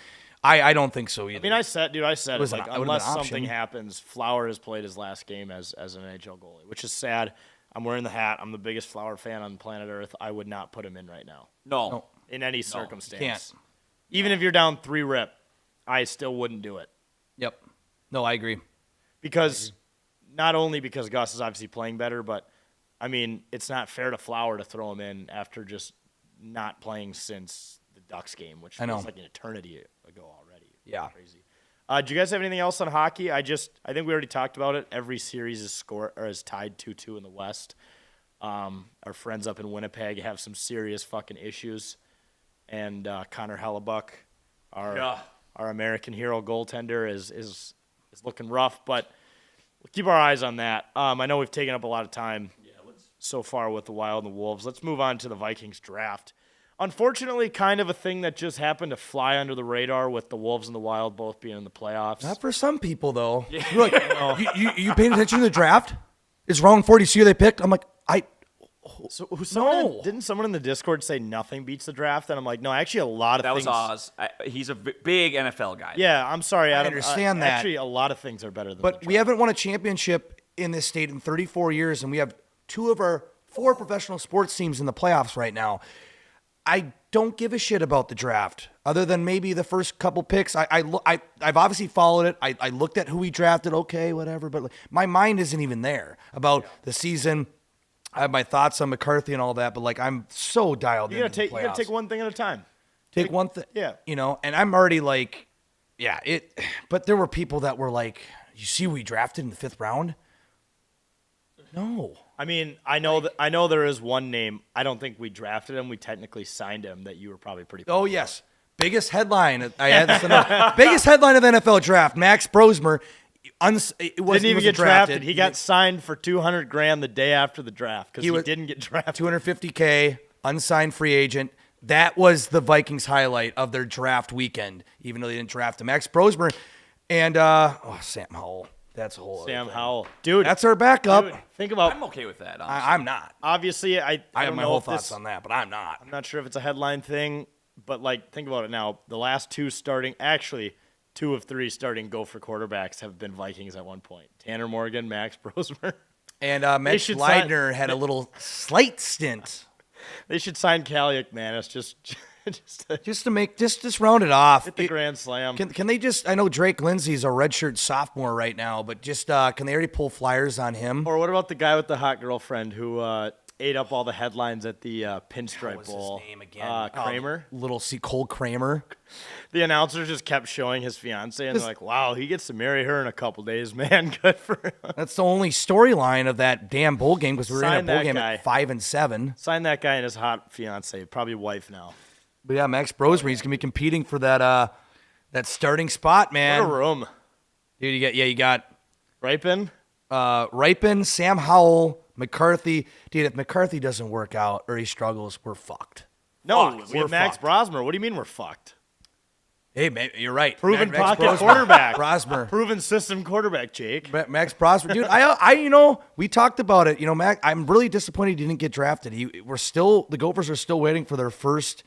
I don't think so either. I mean, I said It was like it would've unless been an something option. happens, Flower has played his last game as an NHL goalie, which is sad. I'm wearing the hat. I'm the biggest Flower fan on planet Earth. I would not put him in right now No. in any circumstance. can't. Even if you're down 3-rip, I still wouldn't do it Yep. No, I agree. because not only because Gus is obviously playing better, but I mean, it's not fair to Flower to throw him in after just not playing since the Ducks game, which I know. feels like an eternity ago already. Yeah. Crazy. Do you guys have anything else on hockey? I think we already talked about it. Every series is tied 2-2 in the West. Our friends up in Winnipeg have some serious fucking issues, and Connor Hellebuck, our American hero goaltender, is looking rough. But we'll keep our eyes on that. I know we've taken up a lot of time so far with the Wild and the Wolves. Let's move on to the Vikings draft. Unfortunately, kind of a thing that just happened to fly under the radar with the Wolves and the Wild both being in the playoffs. Not for some people, though. You're like, you paying attention to the draft? Is round 42 they picked? I'm like, So No. didn't someone in the Discord say nothing beats the draft? And I'm like, no, actually a lot of That things. was Oz. He's a big NFL guy. Yeah, I'm sorry, Adam. understand that. Actually, a lot of things are better than the but draft. we haven't won a championship in this state in 34 years, and we have 2 of our 4 professional sports teams in the playoffs right now. I don't give a shit about the draft, other than maybe the first couple picks. I've obviously followed it. I looked at who we drafted. Okay, whatever. But my mind isn't even there about the season. I have my thoughts on McCarthy and all that, but like I'm so dialed you into gotta the playoffs. you gotta take one thing at a time. Take one thing. Yeah. And I'm already like, yeah, but there were people that were like, you see, we drafted in the 5th round. No. I mean, I know there is one name. I don't think we drafted him. We technically signed him. That you were probably pretty. Oh yes, biggest headline. I had this to know. Biggest headline of the NFL draft. Max Brosmer. Didn't even get drafted. He got signed for $200,000 the day after the draft because he didn't get drafted. $250K, unsigned free agent. That was the Vikings highlight of their draft weekend, even though they didn't draft him. Max Brosmer and Sam Howell. That's a whole other Sam thing. Howell, dude. That's our backup. Dude, think about. I'm okay with that. I'm not. Obviously, I I have don't my know whole if thoughts this, on that, but I'm not. I'm not sure if it's a headline thing, but like, think about it now. The last 2 actually 2 of 3 starting Gopher quarterbacks have been Vikings at one point. Tanner Morgan, Max Brosmer. And Mitch should sign- Leidner had a little slight stint. They should sign Kalyak, man. It's just Just round it off. hit the grand slam. Can they just? I know Drake Lindsay's a redshirt sophomore right now, but just can they already pull flyers on him? Or what about the guy with the hot girlfriend who ate up all the headlines at the Pinstripe What's his Bowl? name again? Kramer. Little Cole Kramer. The announcers just kept showing his fiance, and they're like, "Wow, he gets to marry her in a couple days, man. Good for him." That's the only storyline of that damn bowl game because we were in a Sign bowl that game guy. at 5-7. Sign that guy and his hot fiance, probably wife now. But yeah, Max Brosmer, he's gonna be competing for that starting spot, What man. a room. Dude, you got Ripon. Ripon, Sam Howell, McCarthy. Dude, if McCarthy doesn't work out or he struggles, we're fucked. No, Fucked. we We're have Max fucked. Brosmer. What do you mean we're fucked? Hey, man, you're right. Proven Max pocket Brosmer. quarterback. Brosmer. Proven system quarterback, Jake. Max Brosmer, dude. We talked about it. Mac. I'm really disappointed he didn't get drafted. The Gophers are still waiting for their first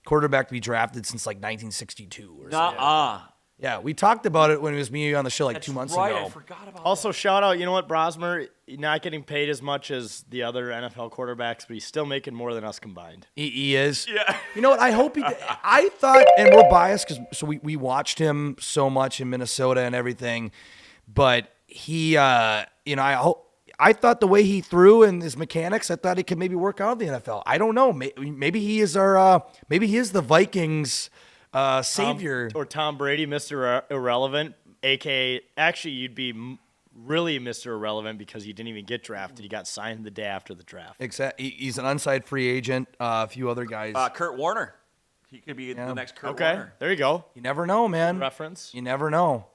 quarterback to be drafted since like 1962 or something. Nuh-uh. Yeah, we talked about it when it was me and you on the show like That's 2 months right. ago. I forgot about Also, shout out, you know what, Brosmer, not getting paid as much as the other NFL quarterbacks, but he's still making more than us combined. He is. Yeah. You know what? I hope he. I thought, and we're biased because we watched him so much in Minnesota and everything, but he, I thought the way he threw and his mechanics, I thought he could maybe work out in the NFL. I don't know. Maybe he is maybe he is the Vikings savior. Or Tom Brady, Mr. Irrelevant, a.k.a. actually you'd be really Mr. Irrelevant because he didn't even get drafted. He got signed the day after the draft. He's an unsigned free agent. A few other guys. Kurt Warner. He could be the next Kurt Okay, Warner. there you go. You never know, man. Reference. You never know.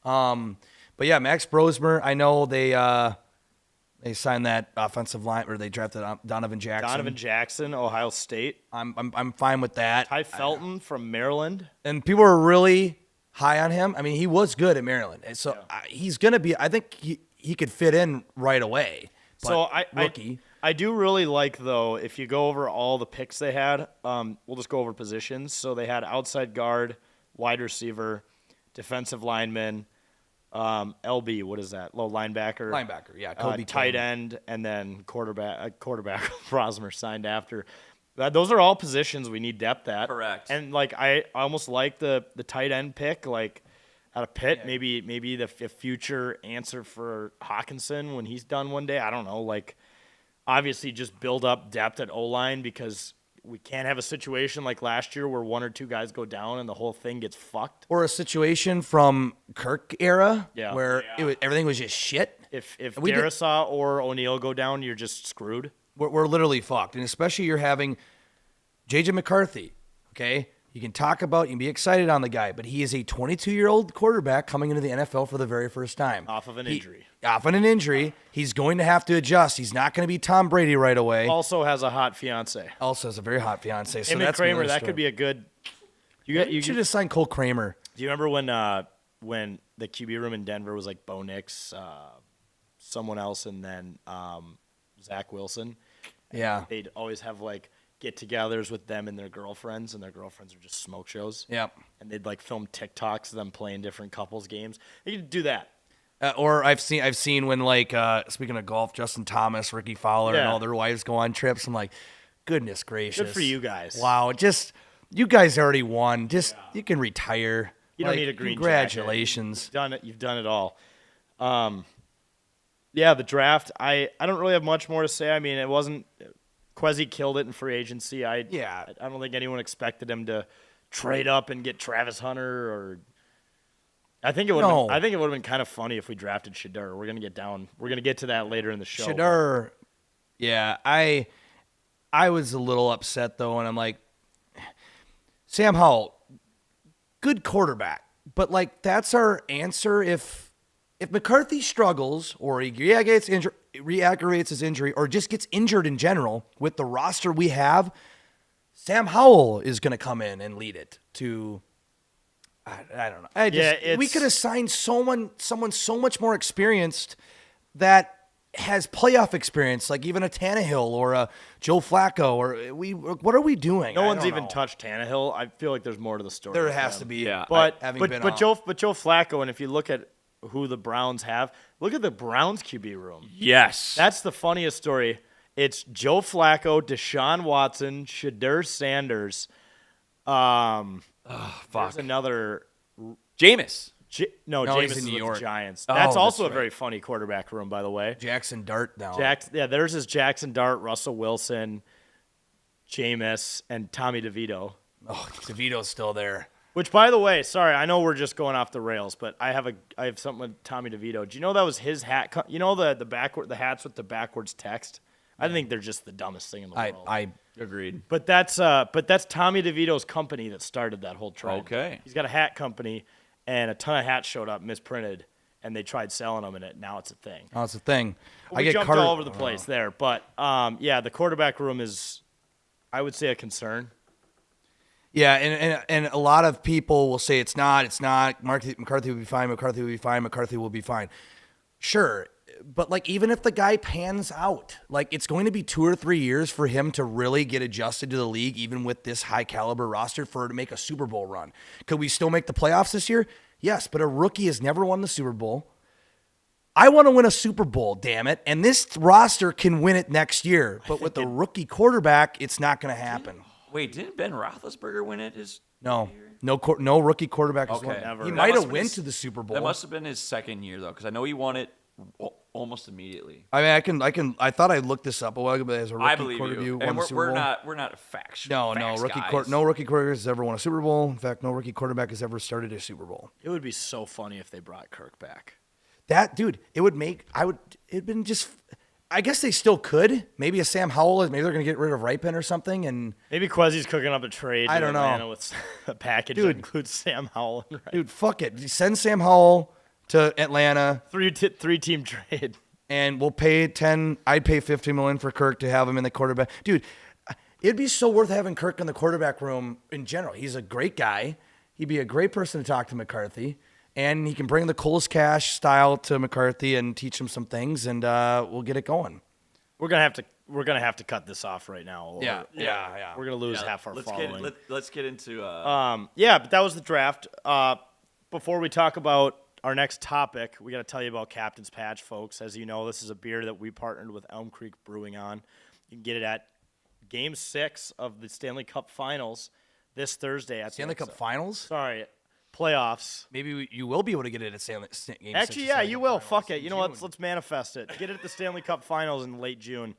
But yeah, Max Brosmer. I know they signed that offensive line, or they drafted Donovan Jackson. Donovan Jackson, Ohio State. I'm fine with that. Ty Felton from Maryland. And people are really high on him. I mean, he was good at Maryland, and so he's gonna be. I think he could fit in right away. But So rookie. I do really like, though, if you go over all the picks they had, we'll just go over positions. So they had outside guard, wide receiver, defensive lineman, LB, what is that? Low linebacker. Linebacker, yeah, Kobe tight King. end, and then quarterback Rosmer signed after. Those are all positions we need depth at. Correct. And, like, I almost like the tight end pick, like, out of Pitt, maybe the future answer for Hawkinson when he's done one day. I don't know. Like, obviously just build up depth at O-line because we can't have a situation like last year where one or two guys go down and the whole thing gets fucked. Or a situation from Kirk era Yeah. where everything was just shit. If We did- Darisaw or O'Neal go down, you're just screwed. We're literally fucked. And especially you're having J.J. McCarthy, okay? You can talk about, you can be excited on the guy, but he is a 22-year-old quarterback coming into the NFL for the very first time. Off of an injury. Off of an injury. He's going to have to adjust. He's not going to be Tom Brady right away. Also has a hot fiance. Also has a very hot fiance. So Him and that's Kramer, another that story. could be a good. You should have signed Cole Kramer. Do you remember when the QB room in Denver was like Bo Nix, someone else, and then Zach Wilson? Yeah. They'd always have like get-togethers with them and their girlfriends are just smoke shows. Yep. And they'd like film TikToks of them playing different couples games. You could do that. Or I've seen when, like, speaking of golf, Justin Thomas, Ricky Fowler, and Yeah. all their wives go on trips. I'm like, goodness gracious. Good for you guys. Wow. Just, you guys already won. Just, you can retire. You don't Like, need a green congratulations. jacket. Done it. You've done it all. Yeah, the draft. I don't really have much more to say. I mean, it wasn't. Quezzy killed it in free agency. I don't think anyone expected him to trade up and get Travis Hunter or. I think it would. No. I think it would have been kind of funny if we drafted Shedeur. We're gonna get down. We're gonna get to that later in the show. Shedeur, yeah, I was a little upset though, and I'm like, Sam Howell, good quarterback, but like that's our answer if McCarthy struggles or he re-aggravates his injury or just gets injured in general with the roster we have, Sam Howell is going to come in and lead it to. I don't know. We could have signed someone so much more experienced that has playoff experience, like even a Tannehill or a Joe Flacco. Or what are we doing? No I one's don't even know. touched Tannehill. I feel like there's more to the story. There with has him. to be. Yeah. But having but been but off. Joe Flacco, and if you look at who the Browns have, look at the Browns QB room. Yes. That's the funniest story. It's Joe Flacco, Deshaun Watson, Shedeur Sanders. fuck. There's another. Jameis. No, Jameis he's in is New with York. the Giants. Oh, That's also that's a very funny quarterback room, by the way. Jackson Dart now. Theirs is Jackson Dart, Russell Wilson, Jameis, and Tommy DeVito. Oh, DeVito's still there. Which, by the way, sorry, I know we're just going off the rails, but I have something with Tommy DeVito. Do you know that was his hat? You know the hats with the backwards text? I think they're just the dumbest thing in the world. I Agreed. But that's Tommy DeVito's company that started that whole trend. Okay. He's got a hat company, and a ton of hats showed up misprinted, and they tried selling them, and now it's a thing. Oh, it's a thing. We jumped all over the place there, but yeah, the quarterback room is, I would say, a concern. Yeah, and a lot of people will say it's not. McCarthy will be fine. McCarthy will be fine. McCarthy will be fine. Sure, But like, even if the guy pans out, like it's going to be 2 or 3 years for him to really get adjusted to the league, even with this high caliber roster to make a Super Bowl run. Could we still make the playoffs this year? Yes, but a rookie has never won the Super Bowl. I want to win a Super Bowl, damn it. And this roster can win it next year. But with the rookie quarterback, it's not going to happen. Wait, didn't Ben Roethlisberger win it? No rookie quarterback has won. Okay. Never. He That might must have have went been to the Super Bowl. That must have been his second year though, because I know he won it almost immediately. I mean, I thought I looked this up a while ago, but as a rookie I believe quarterback, you. won And the Super Bowl. we're not facts. No facts rookie guys. no rookie quarterback has ever won a Super Bowl. In fact, no rookie quarterback has ever started a Super Bowl. It would be so funny if they brought Kirk back. That dude, it'd been just. I guess they still could. Maybe a Sam Howell. Maybe they're gonna get rid of Ripon or something. And Maybe Quezzy's cooking up a trade. I to don't know. Atlanta with a package that Dude. includes Sam Howell. And dude, fuck it. Send Sam Howell to Atlanta, three-team trade. and we'll pay 10. I'd pay $15 million for Kirk to have him in the quarterback. Dude, it'd be so worth having Kirk in the quarterback room in general. He's a great guy. He'd be a great person to talk to McCarthy. And he can bring the Coles Cash style to McCarthy and teach him some things, and we'll get it going. We're gonna have to cut this off right now. or Yeah. We're gonna lose Yeah, half our let's following. let's get into Yeah, but that was the draft. Before we talk about our next topic, we got to tell you about Captain's Patch, folks. As you know, this is a beer that we partnered with Elm Creek Brewing on. You can get it at Game 6 of the Stanley Cup Finals this Thursday. At Stanley the Cup Finals? Sorry, playoffs. Maybe you will be able to get it at Game Actually, 6 yeah, Stanley you Cup will. Finals Fuck it. in You know what? June. Let's manifest it. Get it at the Stanley Cup Finals in late June.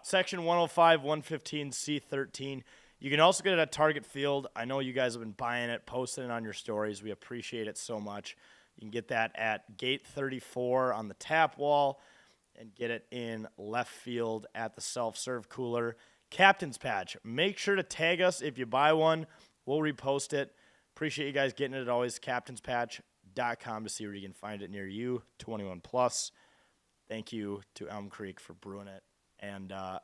Section 105, 115, C13. You can also get it at Target Field. I know you guys have been buying it, posting it on your stories. We appreciate it so much. You can get that at Gate 34 on the tap wall and get it in left field at the self-serve cooler. Captain's Patch. Make sure to tag us if you buy one. We'll repost it. Appreciate you guys getting it. Always captainspatch.com to see where you can find it near you. 21 plus. Thank you to Elm Creek for brewing it. And I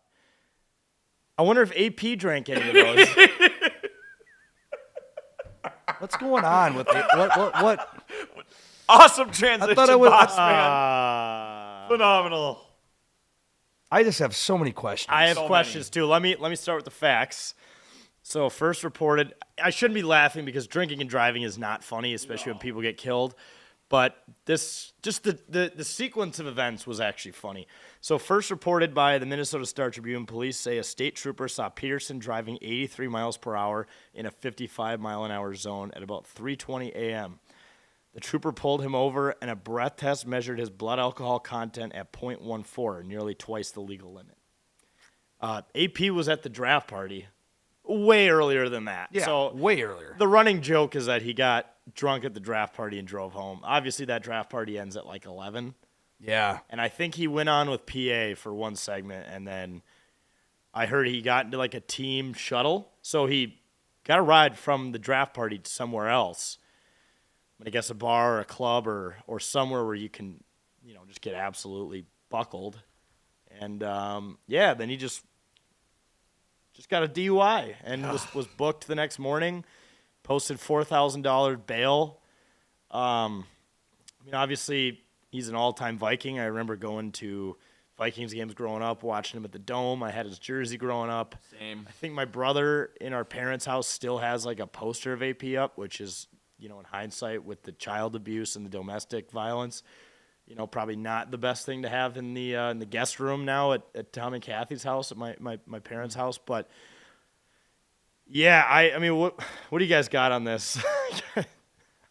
wonder if AP drank any of those. What's going on with it? What? awesome transition. I thought I would. boss man. Phenomenal. I just have so many questions. I have So questions too. Let me start with the facts. So first reported, I shouldn't be laughing because drinking and driving is not funny, especially when people get killed. But this, just the sequence of events was actually funny. So first reported by the Minnesota Star Tribune, police say a state trooper saw Peterson driving 83 miles per hour in a 55 mile an hour zone at about 3:20 a.m. The trooper pulled him over, and a breath test measured his blood alcohol content at 0.14, nearly twice the legal limit. AP was at the draft party way earlier than that. Yeah, So way earlier. the running joke is that he got drunk at the draft party and drove home. Obviously, that draft party ends at like 11. Yeah. And I think he went on with PA for one segment, and then I heard he got into like a team shuttle. So he got a ride from the draft party to somewhere else. I guess a bar or a club or somewhere where you can, just get absolutely buckled. And, then he just got a DUI and was booked the next morning, posted $4,000 bail. Obviously, he's an all-time Viking. I remember going to Vikings games growing up, watching him at the Dome. I had his jersey growing up. Same. I think my brother in our parents' house still has like a poster of AP up, which is, in hindsight with the child abuse and the domestic violence, probably not the best thing to have in the guest room now at Tom and Kathy's house, at my parents' house. But yeah, I mean, what do you guys got on this?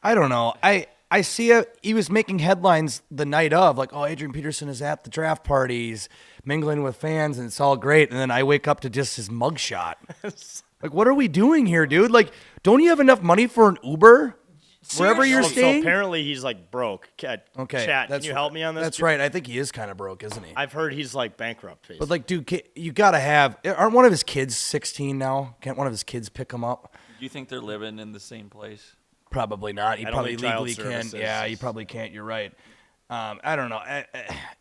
I don't know. I see it. He was making headlines the night of, like, oh, Adrian Peterson is at the draft parties, mingling with fans, and it's all great. And then I wake up to just his mugshot. Like, what are we doing here, dude? Like, don't you have enough money for an Uber wherever you're So staying? apparently he's like broke. Okay, Chat, can you help me on this? That's right. I think he is kind of broke, isn't he? I've heard he's like bankrupt. But like, dude, you gotta have. Aren't one of his kids 16 now? Can't one of his kids pick him up? Do you think they're living in the same place? Probably not. He I don't probably think child legally can. services Yeah, is- he probably can't. You're right. I don't know.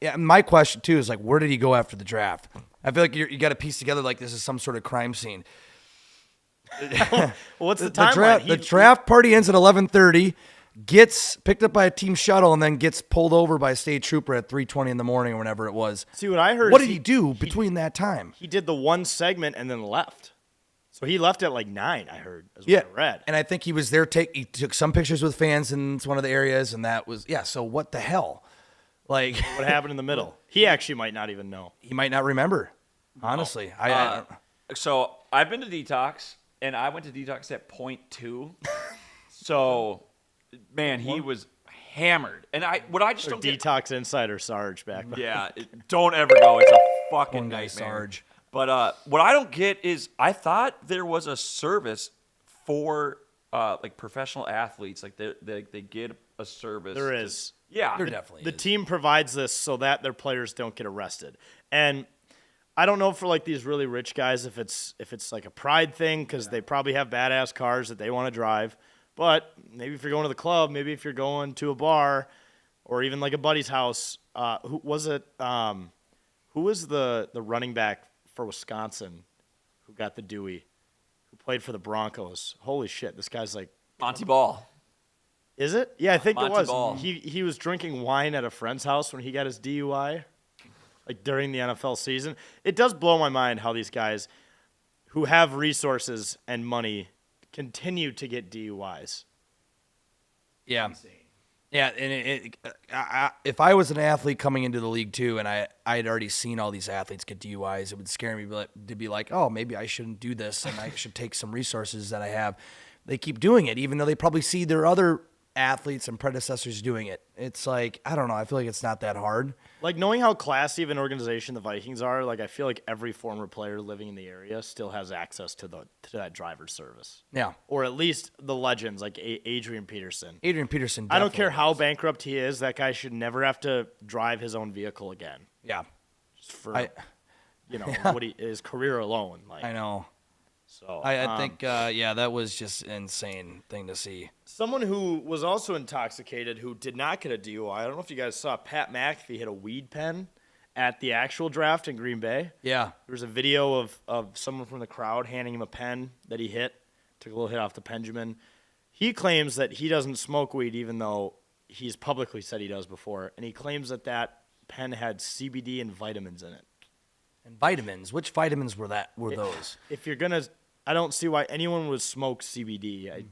Yeah, my question too is like, where did he go after the draft? I feel like you got to piece together like this is some sort of crime scene. What's the The timeline? draft party ends at 11:30. gets picked up by a team shuttle, and then gets pulled over by a state trooper at 3:20 in the morning or whenever it was. See, what I heard What is did he do between that time? He did the one segment and then left. So he left at like 9, I heard, is what Yeah, I read. and I think he was there. He took some pictures with fans in one of the areas, and that was So what the hell? Like, What happened in the middle? He actually might not even know. he might not remember. Honestly, I So I've been to detox, and I went to detox at 0.2. So, man, he was hammered, and what I just Or don't get. Detox Insider Sarge back. Yeah, don't ever go. It's a fucking One guy, nightmare. Sarge. But what I don't get is I thought there was a service for like professional athletes, like they get a service. There is. Yeah, there definitely The is. team provides this so that their players don't get arrested. And I don't know for like these really rich guys if it's like a pride thing because they probably have badass cars that they want to drive. But maybe if you're going to the club, maybe if you're going to a bar, or even like a buddy's house. Who was it? Who was the running back for Wisconsin who got the Dewey? Who played for the Broncos? Holy shit! This guy's like. Monty Ball. Is it? Yeah, I think Monty it was. Ball. He was drinking wine at a friend's house when he got his DUI, like during the NFL season. It does blow my mind how these guys who have resources and money continue to get DUIs. Yeah. Yeah, and if I was an athlete coming into the league too, and I had already seen all these athletes get DUIs, it would scare me to be like, oh, maybe I shouldn't do this, and I should take some resources that I have. They keep doing it, even though they probably see their other athletes and predecessors doing it. It's like, I don't know. I feel like it's not that hard. Like knowing how classy of an organization the Vikings are, like I feel like every former player living in the area still has access to that driver's service, Yeah. or at least the legends like Adrian Peterson. Adrian Peterson. I don't care definitely how is. bankrupt he is. That guy should never have to drive his own vehicle again. Yeah. Just for I what his career alone. Like, I know. So I think, that was just an insane thing to see. someone who was also intoxicated who did not get a DUI. I don't know if you guys saw Pat McAfee hit a weed pen at the actual draft in Green Bay. Yeah. There was a video of someone from the crowd handing him a pen that he hit. Took a little hit off the Benjamin. He claims that he doesn't smoke weed, even though he's publicly said he does before. And he claims that pen had CBD and vitamins in it. And vitamins. Which vitamins were those? If you're gonna, I don't see why anyone would smoke CBD. It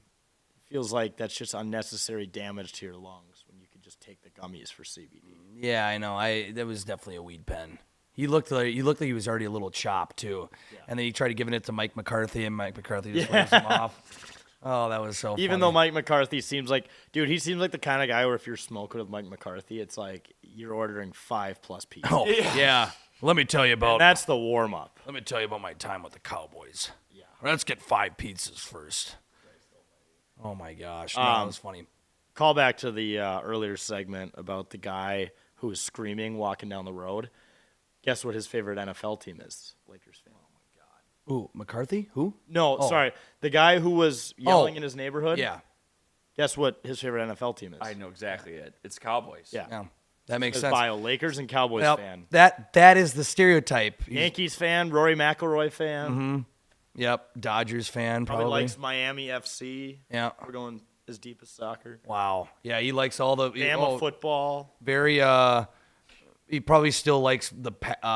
feels like that's just unnecessary damage to your lungs when you could just take the gummies for CBD. Yeah, I know. That was definitely a weed pen. He looked like he was already a little chopped too. Yeah. And then he tried giving it to Mike McCarthy, and Mike McCarthy just waves him off. Oh, that was so Even funny. though Mike McCarthy seems like, dude, he seems like the kind of guy where if you're smoking with Mike McCarthy, it's like you're ordering 5+ pizzas. Oh, yeah. Let me tell you about That's the warm up. Let me tell you about my time with the Cowboys. Yeah. Let's get 5 pizzas first. Oh my gosh. No, that was funny. Call back to the earlier segment about the guy who was screaming walking down the road. Guess what his favorite NFL team is? Lakers fan. Ooh, McCarthy? Who? No, Oh. sorry. The guy who was yelling in his neighborhood. Yeah. Guess what his favorite NFL team is? I know exactly it. It's Cowboys. Yeah. Yeah. That makes His sense. bio, Lakers and Cowboys Yep. fan. That is the stereotype. Yankees fan, Rory McIlroy fan. Yep. Dodgers fan Probably probably. likes Miami FC. Yeah. We're going as deep as soccer. Wow. Yeah, he likes all the Bama football. very he probably still likes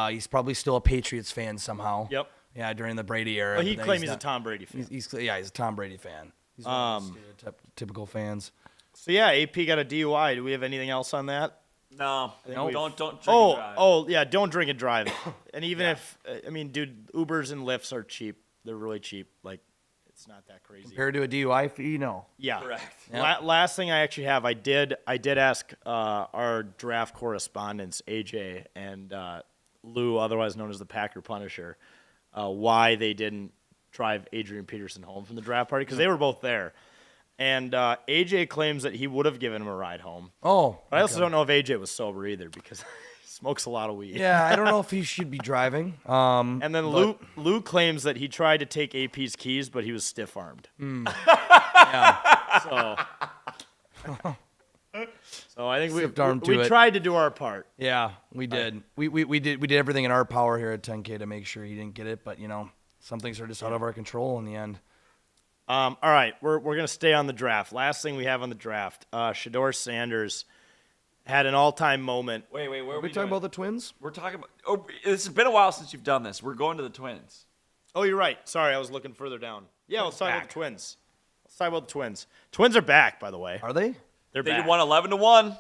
he's probably still a Patriots fan somehow. Yep. Yeah, during the Brady era. But he but then claimed he's a not- Tom Brady fan. He's a Tom Brady fan. He's one of those typical fans. So yeah, AP got a DUI. Do we have anything else on that? No, we've- don't drink and drive. Oh yeah, don't drink and drive. And even if I mean, dude, Ubers and Lyfts are cheap. They're really cheap. Like, it's not that crazy. Compared to a DUI fee, no. Yeah. Correct. Last thing I actually have, I did ask our draft correspondents, AJ and Lou, otherwise known as the Packer Punisher, why they didn't drive Adrian Peterson home from the draft party because they were both there. And AJ claims that he would have given him a ride home. Oh. But I also don't know if AJ was sober either because he smokes a lot of weed. Yeah, I don't know if he should be driving. And then Lou claims that he tried to take AP's keys, but he was stiff-armed. Yeah. So I think Stiff-armed we to it. tried to do our part. Yeah, we did. We did everything in our power here at 10K to make sure he didn't get it, but some things are just out of our control in the end. All right, we're gonna stay on the draft. Last thing we have on the draft, Shador Sanders had an all-time moment. Wait, where are Are we talking about the Twins? We're talking about. Oh, it's been a while since you've done this. We're going to the Twins. Oh, you're right. Sorry, I was looking further down. Yeah, let's talk about back. the Twins. Let's talk about the Twins. Twins are back, by the way. Are they? They're They back. won 11-1.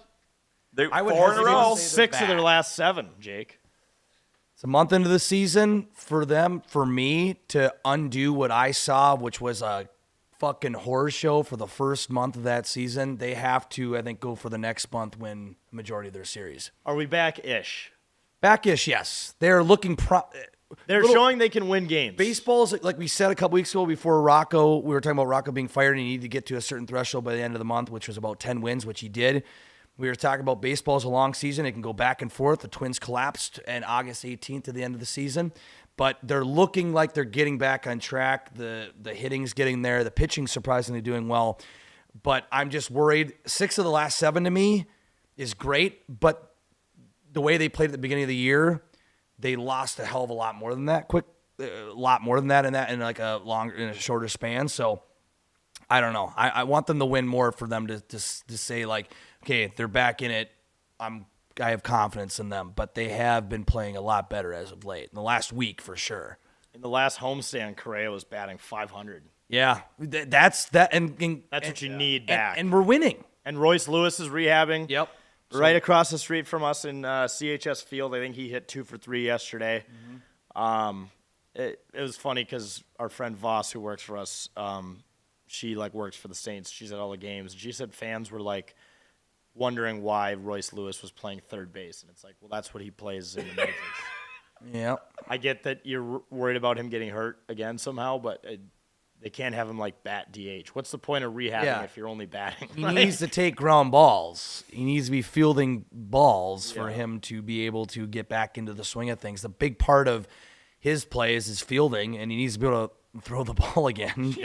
They I would 4 in a hesitate to row. say they're 6 of their back. last 7, Jake. It's a month into the season for them, for me to undo what I saw, which was a fucking horror show for the first month of that season. They have to, I think, go for the next month, win the majority of their series. Are we back-ish? Backish, yes. They're looking They're showing they can win games. Baseball's, like we said a couple weeks ago before Rocco, we were talking about Rocco being fired and he needed to get to a certain threshold by the end of the month, which was about 10 wins, which he did. We were talking about baseball's a long season. It can go back and forth. The Twins collapsed on August 18th to the end of the season. But they're looking like they're getting back on track. The hitting's getting there. The pitching's surprisingly doing well. But I'm just worried. 6 of the last 7 to me is great. But the way they played at the beginning of the year, they lost a hell of a lot more than that. A lot more than that in like in a shorter span. So I don't know. I want them to win more for them to say like, okay, they're back in it. I have confidence in them, but they have been playing a lot better as of late. In the last week, for sure. In the last homestand, Correa was batting 500. Yeah, that's that, and That's what you need back. And we're winning. And Royce Lewis is rehabbing. Yep. Right across the street from us in CHS Field. I think he hit 2 for 3 yesterday. It was funny because our friend Voss, who works for us, she works for the Saints. She's at all the games. She said fans were wondering why Royce Lewis was playing third base, and it's like, well, that's what he plays in the majors. Yeah. I get that you're worried about him getting hurt again somehow, but they can't have him bat DH. What's the point of rehabbing if you're only batting? He right? needs to take ground balls. He needs to be fielding balls for him to be able to get back into the swing of things. The big part of his play is his fielding, and he needs to be able to throw the ball again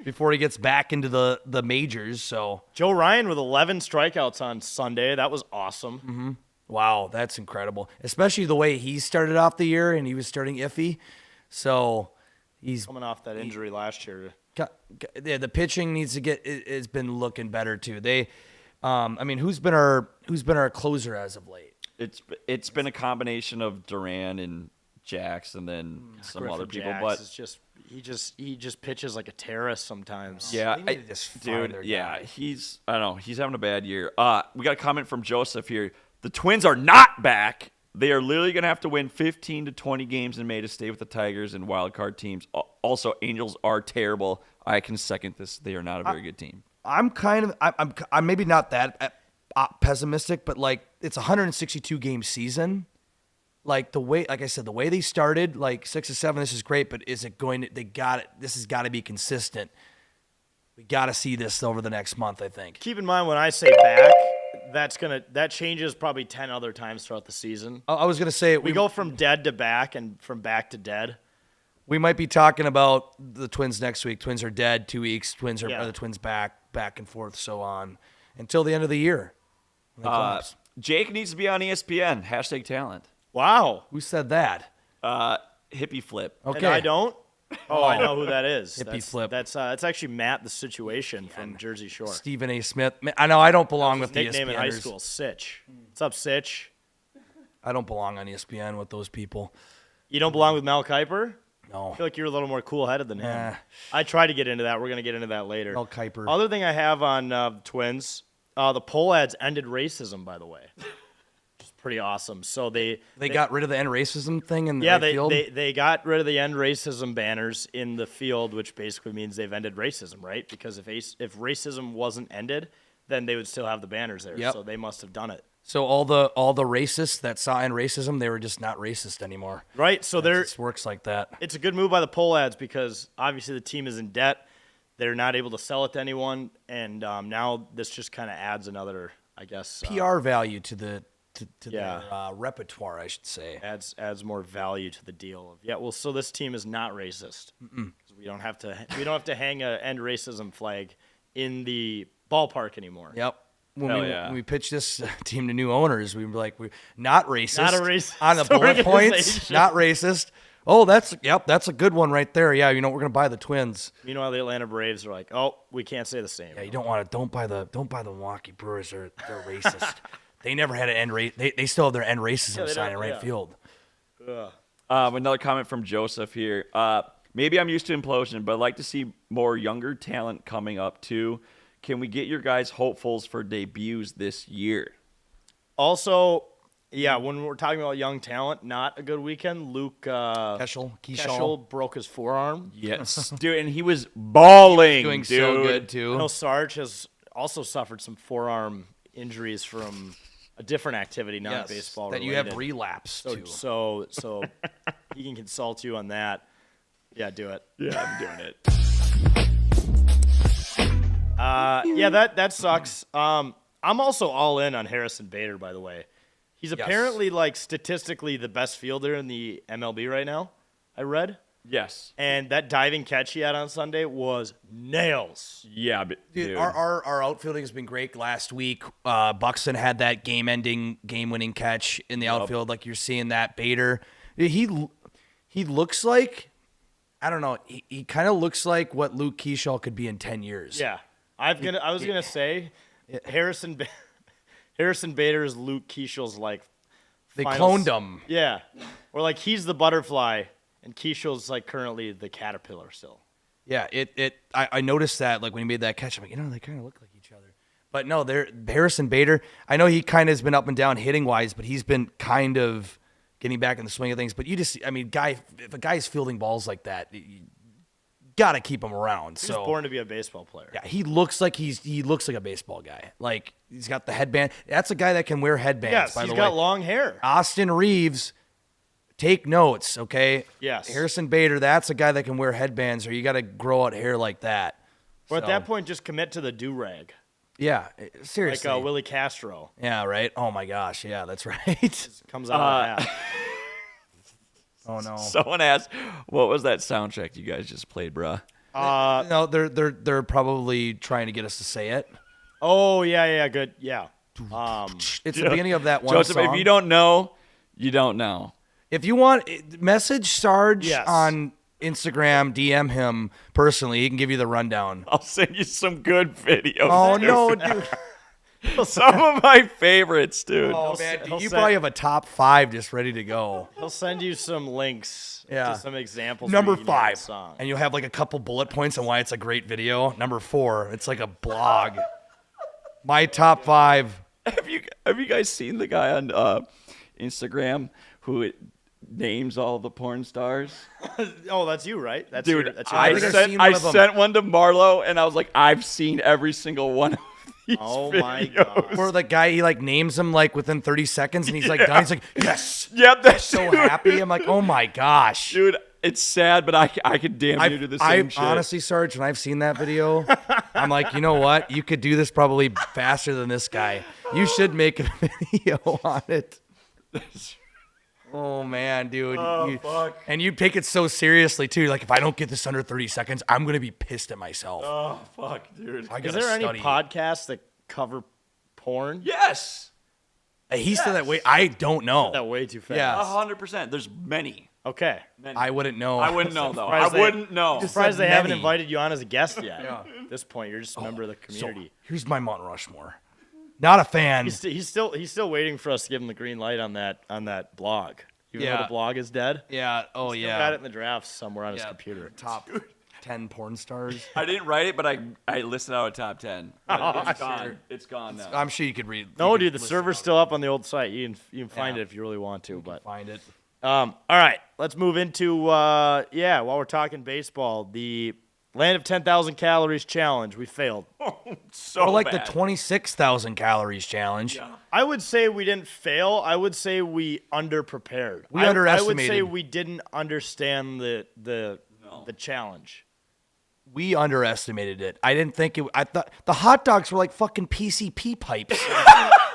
before he gets back into the majors. So Joe Ryan with 11 strikeouts on Sunday. That was awesome. wow, that's incredible. Especially the way he started off the year, and he was starting iffy. So he's Coming off that injury last year. the pitching needs to get. It's been looking better too. They, who's been our closer as of late? It's been a combination of Duran and Jax and then some Griffin other people, Jax but is just he just pitches like a terrorist sometimes. yeah, They need to just find their dude, yeah, guy. I don't know, he's having a bad year. We got a comment from Joseph here. The Twins are not back. They are literally going to have to win 15 to 20 games in May to stay with the Tigers and wild card teams. Also, Angels are terrible. I can second this. They are not a very good team. I'm maybe not that pessimistic, but it's a 162 game season. Like I said, the way they started, 6 or 7, this is great, but is it going to, this has got to be consistent. We got to see this over the next month, I think. Keep in mind when I say back, that changes probably 10 other times throughout the season. I was going to say, We go from dead to back and from back to dead. we might be talking about the Twins next week. Twins are dead 2 weeks. Twins are the Twins back and forth, so on until the end of the year. when they collapse. Jake needs to be on ESPN. Hashtag talent. Wow. Who said that? Hippie flip. Okay, And I don't? Oh, I know who that is. Hippie flip. That's actually Matt the Situation from Jersey Shore. Stephen A. Smith. I know I don't belong with His the nickname in high ESPNers. school, Sitch. What's up, Sitch? I don't belong on ESPN with those people. You don't belong with Mel Kiper? No. I feel like you're a little more cool-headed than him. Nah. I tried to get into that. We're going to get into that later. Mel Kiper. Other thing I have on Twins, the poll ads ended racism, by the way. Which is pretty awesome. So they They got rid of the end racism thing in the yeah, right field? they got rid of the end racism banners in the field, which basically means they've ended racism, right? Because if racism wasn't ended, then they would still have the banners there. Yep. So they must have done it. So all the racists that saw in racism, they were just not racist anymore. Right? So It they're just works like that. it's a good move by the poll ads because obviously the team is in debt. They're not able to sell it to anyone, and now this just kind of adds another, I guess, PR value to the Yeah. their repertoire, I should say. adds more value to the deal. Well, so this team is not racist. We don't have to hang a end racism flag in the ballpark anymore. Yep. Hell yeah. When we pitched this team to new owners, we were like, we're not racist. Not a racist on the bullet points. organization. Not racist. Oh, that's a good one right there. Yeah, we're gonna buy the Twins. Meanwhile, the Atlanta Braves are like, oh, we can't say the same. Yeah, you don't buy the Milwaukee Brewers. They're racist. They never had an end race. They still have their end racism they sign in don't- right yeah. field. Ugh. Another comment from Joseph here. Maybe I'm used to implosion, but I'd like to see more younger talent coming up too. Can we get your guys hopefuls for debuts this year? Also, yeah, when we're talking about young talent, not a good weekend. Luke Keschel broke his forearm. Yes, dude, and he was balling. doing dude. so good I too. know Sarge has also suffered some forearm injuries from a different activity, not Yes, baseball that you related. have relapse to. So he can consult you on that. Yeah, do it. Yeah, I'm doing it. Yeah, that sucks. I'm also all in on Harrison Bader, by the way. He's apparently like statistically the best fielder in the MLB right now. I read. Yes. And that diving catch he had on Sunday was nails. Yeah, but, Dude, dude. our outfielding has been great. Last week, Buxton had that game-winning catch in the outfield. Like you're seeing that. Bader, he looks like, I don't know. He kind of looks like what Luke Keschel could be in 10 years. Yeah, I was gonna say Harrison Bader is Luke Keschel's like. They final cloned him. Yeah, or like he's the butterfly and Keschel's like currently the caterpillar still. Yeah, I noticed that like when he made that catch, I'm like, they kind of look like each other. But no, Harrison Bader. I know he kind of has been up and down hitting wise, but he's been kind of getting back in the swing of things. But if a guy's fielding balls like that, you gotta keep him around. He's born to be a baseball player. Yeah, he looks like a baseball guy. Like he's got the headband. That's a guy that can wear headbands. Yes, by he's the got way. long hair. Austin Reeves, take notes, okay? Yes. Harrison Bader, that's a guy that can wear headbands, or you got to grow out hair like that. Or at So, that point, just commit to the do-rag, yeah, like seriously. Willie Castro Yeah, right. Oh my gosh, yeah, that's right. comes out of the hat. Oh no. Someone asked, what was that soundtrack you guys just played, bruh? No, they're probably trying to get us to say it. Oh yeah, good, yeah. It's the beginning of that one Joseph, song. if you don't know, you don't know. If you want, message Sarge Yes. on Instagram, DM him personally. He can give you the rundown. I'll send you some good videos. Oh no, dude. Some of my favorites, dude. Oh man, he'll you say- probably have a top 5 just ready to go. He'll send you some links Yeah. to some examples. Number where you can hear the 5, song. and you'll have like a couple bullet points on why it's a great video. Number 4, it's like a blog. My top 5. Have you guys seen the guy on Instagram who names all the porn stars? Oh, that's you, right? That's Dude, your, that's your I think I've version. seen sent one of them. sent one to Marlo, and I was like, I've seen every single one of these Oh videos. my god. Where the guy he like names him like within 30 seconds, and he's like done. He's like, yes, Yep, that's so dude, happy. I'm like, oh my gosh. dude. It's sad, but I could damn near do the same shit. Honestly, Sarge, when I've seen that video, I'm like, you know what? You could do this probably faster than this guy. You should make a video on it. Oh man, dude. fuck. And you take it so seriously too. Like if I don't get this under 30 seconds, I'm gonna be pissed at myself. Oh fuck, dude. I Is gotta there any study. podcasts that cover porn? Yes, He said that way. I don't know. That way too fast. Yeah. 100%. There's many. Okay. I wouldn't know. I wouldn't know though. I Surprised they- wouldn't know. Surprised said they haven't many. invited you on as a guest yet. At this point, you're just a member of the So, community. here's my Mount Rushmore. Not a fan. He's still waiting for us to give him the green light on that blog. Even though Yeah. the blog is dead. Yeah. Oh Still yeah. got it in the drafts somewhere on his Yeah. computer. Top 10 porn stars. I didn't write it, but I listed out a top 10. But it's gone. It's gone now. I'm sure you could read. No, you dude, could the list server's it out. still up on the old site. You can find Yeah. it if you really want to. But Find it. all right, let's move into while we're talking baseball, the Land of 10,000 Calories challenge. We failed. So Or like bad. the 26,000 calories challenge. I would say we didn't fail. I would say we underprepared. We I would underestimated. say we didn't understand the challenge. We underestimated it. I didn't think it. I thought the hot dogs were like fucking PCP pipes.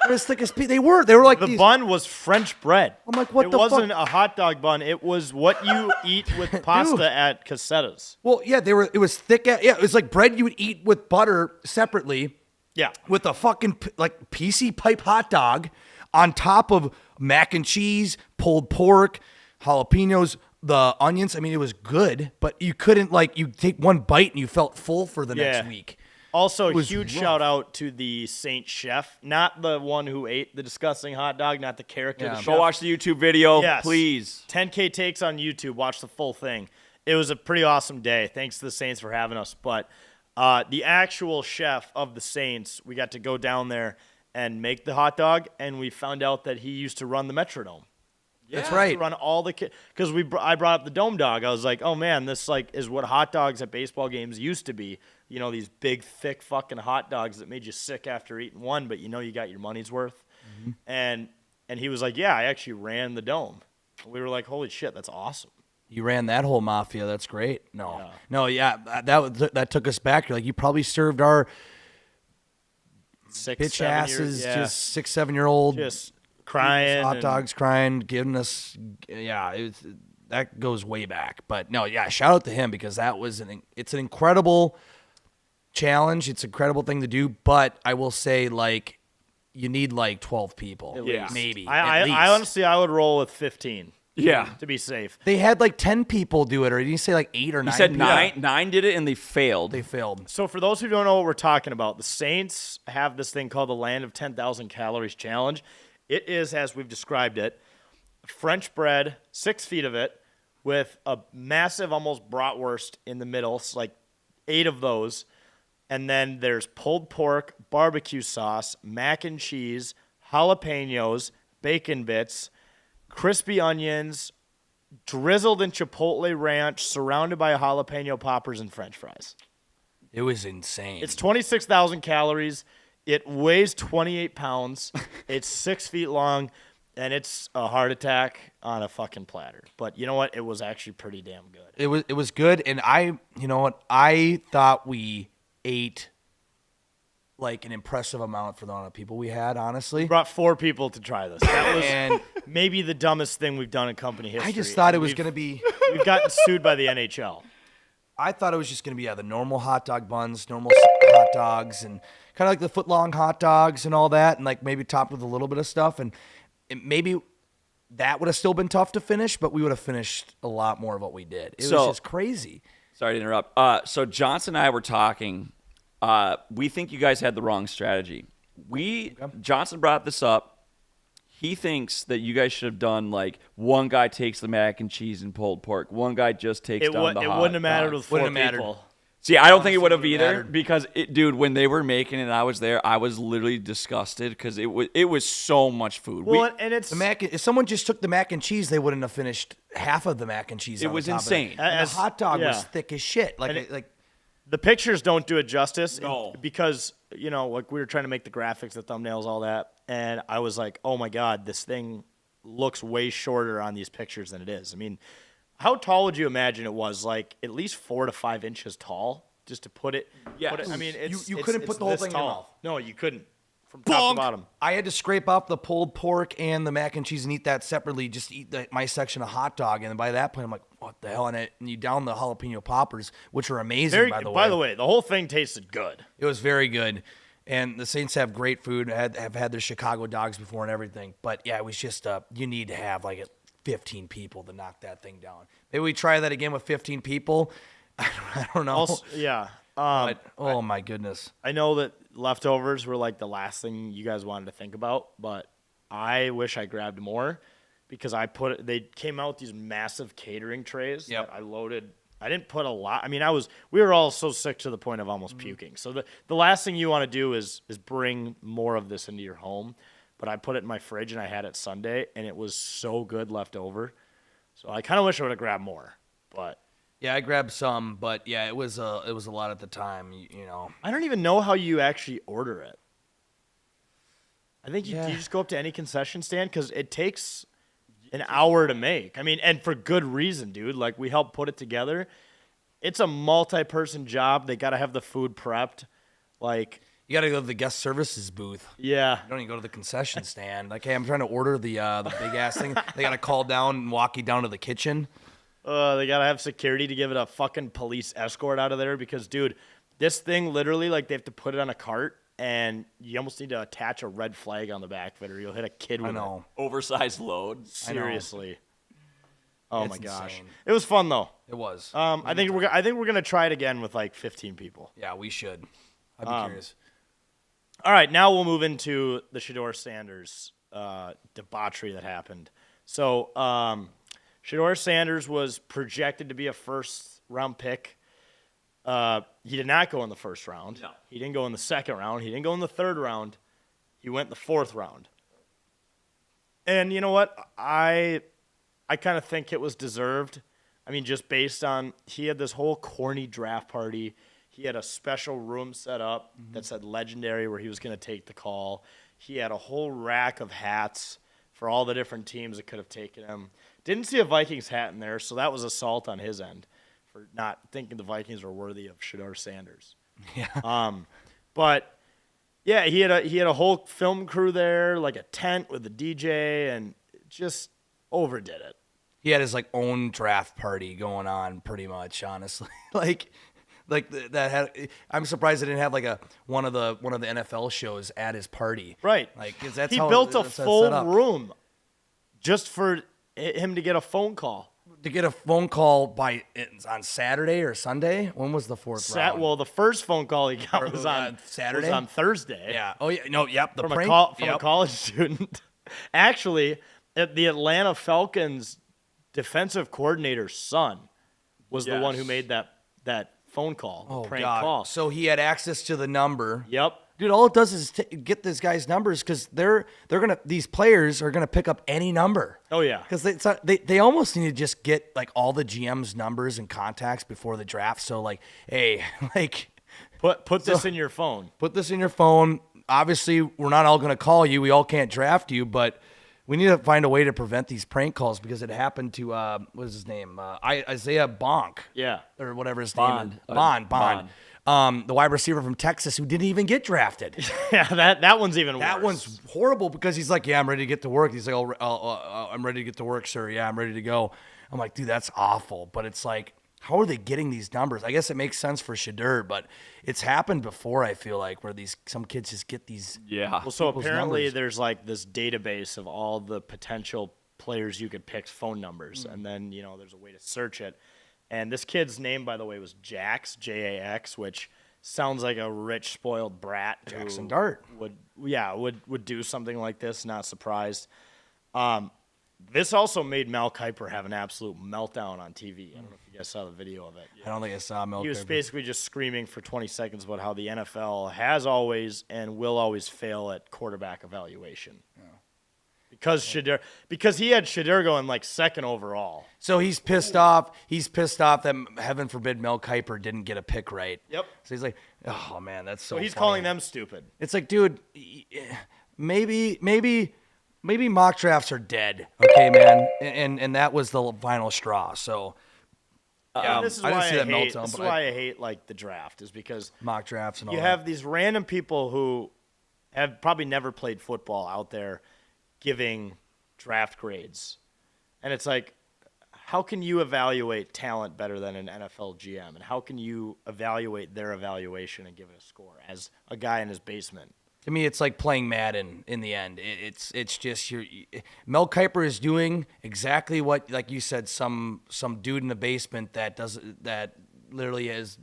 They're as thick as they were. They were like The these. bun was French bread. I'm like, what it the fuck? wasn't a hot dog bun. It was what you eat with pasta Dude. at Casetta's. Well, yeah, they were. It was thick. Yeah, it was like bread you would eat with butter separately, Yeah. with a fucking like PC pipe hot dog on top of mac and cheese, pulled pork, jalapenos, the onions, I mean, it was good, but you couldn't you take one bite and you felt full for the next week. Also, It was huge rough. shout out to the Saint chef, not the one who ate the disgusting hot dog, not the character. Yeah. The Go chef. watch the YouTube video, Yes. please. 10K takes on YouTube. Watch the full thing. It was a pretty awesome day. Thanks to the Saints for having us. But the actual chef of the Saints, we got to go down there and make the hot dog, and we found out that he used to run the Metrodome. That's To right. run all the because I brought up the Dome Dog. I was like, oh man, this is what hot dogs at baseball games used to be. You know, these big, thick fucking hot dogs that made you sick after eating one, but you got your money's worth. Mm-hmm. And he was like, yeah, I actually ran the Dome. We were like, holy shit, that's awesome. You ran that whole mafia. That's great. That took us back. You're like, you probably served our 6, bitch 7 years, asses, yeah. just 6-7-year-old, Just crying. hot and- dogs, crying, giving us. Yeah, that goes way back. But no, yeah, shout out to him because that was it's an incredible challenge. It's an incredible thing to do. But I will say, you need 12 people, Yeah. maybe. I at least. honestly, I would roll with 15 Yeah. to be safe. They had 10 people do it, or did you say 8 or 9? He said people? nine did it and they failed. They failed. So for those who don't know what we're talking about, the Saints have this thing called the Land of 10,000 Calories Challenge. It is, as we've described it, French bread, 6 feet of it, with a massive, almost bratwurst in the middle. It's 8 of those. And then there's pulled pork, barbecue sauce, mac and cheese, jalapenos, bacon bits, crispy onions, drizzled in chipotle ranch, surrounded by jalapeno poppers and French fries. It was insane. It's 26,000 calories. It weighs 28 pounds. It's 6 feet long, and it's a heart attack on a fucking platter. But you know what? It was actually pretty damn good. It was good, and I thought we ate an impressive amount for the amount of people we had. Honestly, We brought 4 people to try this. That was and maybe the dumbest thing we've done in company history. I just thought it was We've- going to be. We've gotten sued by the NHL. I thought it was just going to be the normal hot dog buns, normal hot dogs, and kind of like the foot long hot dogs and all that, and maybe topped with a little bit of stuff, and maybe that would have still been tough to finish, but we would have finished a lot more of what we did. It was So- just crazy. Sorry to interrupt. So Johnson and I were talking. We think you guys had the wrong strategy. Johnson brought this up. He thinks that you guys should have done one guy takes the mac and cheese and pulled pork. One guy just takes It, down the hot wouldn't have mattered dog. with 4 Wouldn't have mattered. people. See, I don't think it would have wouldn't either mattered. because, dude, when they were making it and I was there, I was literally disgusted because it was so much food. Well, and it's If someone just took the mac and cheese, they wouldn't have finished half of the mac and cheese. It on was top of insane. And As- the hot dog was yeah. thick as shit. the pictures don't do it justice. No. Because, we were trying to make the graphics, the thumbnails, all that. And I was like, oh my God, this thing looks way shorter on these pictures than it is. I mean, how tall would you imagine it was? At least 4 to 5 inches tall just to put it. Yes. Put it, I mean, it's, You it's- couldn't it's put the whole this thing in your tall. mouth. No, you couldn't. From top to bottom. I had to scrape off the pulled pork and the mac and cheese and eat that separately. Just eat my section of hot dog, and then by that point, I'm like, "What the hell?" And you down the jalapeno poppers, which are amazing. By the way, the whole thing tasted good. it was very good. And the Saints have great food. Have had their Chicago dogs before and everything. But yeah, it was just you need to have 15 people to knock that thing down. Maybe we try that again with 15 people. I don't know. Also, yeah. But, oh my goodness. I know that leftovers were the last thing you guys wanted to think about, but I wish I grabbed more because they came out with these massive catering trays Yep. that I loaded. I didn't put a lot. I mean, we were all so sick to the point of almost Mm-hmm. puking. So the last thing you want to do is bring more of this into your home. But I put it in my fridge and I had it Sunday and it was so good left over. So I kind of wish I would have grabbed more, but Yeah, I grabbed some, but yeah, it was a lot at the time. I don't even know how you actually order it. I think you Yeah. just go up to any concession stand because it takes an hour to make. I mean, and for good reason, dude. We helped put it together. It's a multi-person job. They got to have the food prepped. You got to go to the guest services booth. Yeah. You don't even go to the concession stand. Hey, I'm trying to order the big ass thing. They got to call down and walk you down to the kitchen. They got to have security to give it a fucking police escort out of there because, dude, this thing literally, they have to put it on a cart and you almost need to attach a red flag on the back of it or you'll hit a kid with I know. Oversized load. it. Seriously. Oh It's my gosh, insane. it was fun though. It was. I think we're gonna try it again with like 15 people. Yeah, we should. I'd be curious. All right, now we'll move into the Shedeur Sanders debauchery that happened. So, Shedeur Sanders was projected to be a first-round pick. He did not go in the first round. No. He didn't go in the second round. He didn't go in the third round. He went in the fourth round. And you know what? I kind of think it was deserved. I mean, just based on he had this whole corny draft party. He had a special room set up that said legendary where he was going to take the call. He had a whole rack of hats for all the different teams that could have taken him. Didn't see a Vikings hat in there, so that was assault on his end for not thinking the Vikings were worthy of Shedeur Sanders. Yeah. But yeah, he had a whole film crew there, like a tent with a DJ, and just overdid it. He had his like own draft party going on, pretty much. Honestly, that had. I'm surprised they didn't have like one of the NFL shows at his party. Right. Like 'cause that's he how built a that's how it's full set up. room just for him to get a phone call. To get a phone call on Saturday or Sunday. When was the fourth round? Well, the first phone call he got was on Saturday? was on Thursday. Yeah. Oh yeah. No. Yep. The From prank. a Yep. college student. Actually, the Atlanta Falcons defensive coordinator's son was the one who Yes. made that phone call, Oh prank God. call. So he had access to the number. Yep. Dude, all it does is get this guy's numbers because these players are gonna pick up any number. Oh yeah. Because they almost need to just get like all the GM's numbers and contacts before the draft. So like, hey, like Put this in your phone. put this in your phone. Obviously, we're not all gonna call you. We all can't draft you, but we need to find a way to prevent these prank calls because it happened to what is his name? Isaiah Bonk. Yeah. Or whatever his Bond. name is. Bond. The wide receiver from Texas who didn't even get drafted. Yeah, that one's even worse. That one's horrible because he's like, yeah, I'm ready to get to work. He's like, I'm ready to get to work, sir. Yeah, I'm ready to go. I'm like, dude, that's awful. But it's like, how are they getting these numbers? I guess it makes sense for Shedeur, but it's happened before, I feel like, where some kids just get these. Yeah. Well, so people's apparently numbers. there's like this database of all the potential players you could pick phone numbers, and then there's a way to search it. And this kid's name, by the way, was Jax, Jax, which sounds like a rich, spoiled brat. Jackson who Dart. would do something like this. Not surprised. This also made Mel Kiper have an absolute meltdown on TV. I don't know if you guys saw the video of it. I don't think I saw Mel He was Kiper. basically just screaming for 20 seconds about how the NFL has always and will always fail at quarterback evaluation. Because he had Shedeur going like second overall. So he's pissed off. He's pissed off that, heaven forbid, Mel Kiper didn't get a pick right. Yep. So he's like, oh, man, that's so So he's funny. calling them stupid. It's like, dude, maybe mock drafts are dead. Okay, man. And that was the final straw. So This is I didn't why see that I hate. meltdown, This is but why I hate like the draft is because mock drafts and all you that. have these random people who have probably never played football out there giving draft grades, and it's like, how can you evaluate talent better than an NFL GM, and how can you evaluate their evaluation and give it a score as a guy in his basement? To me, it's like playing Madden in the end. It's just Mel Kiper is doing exactly what, like you said, some dude in the basement that literally is,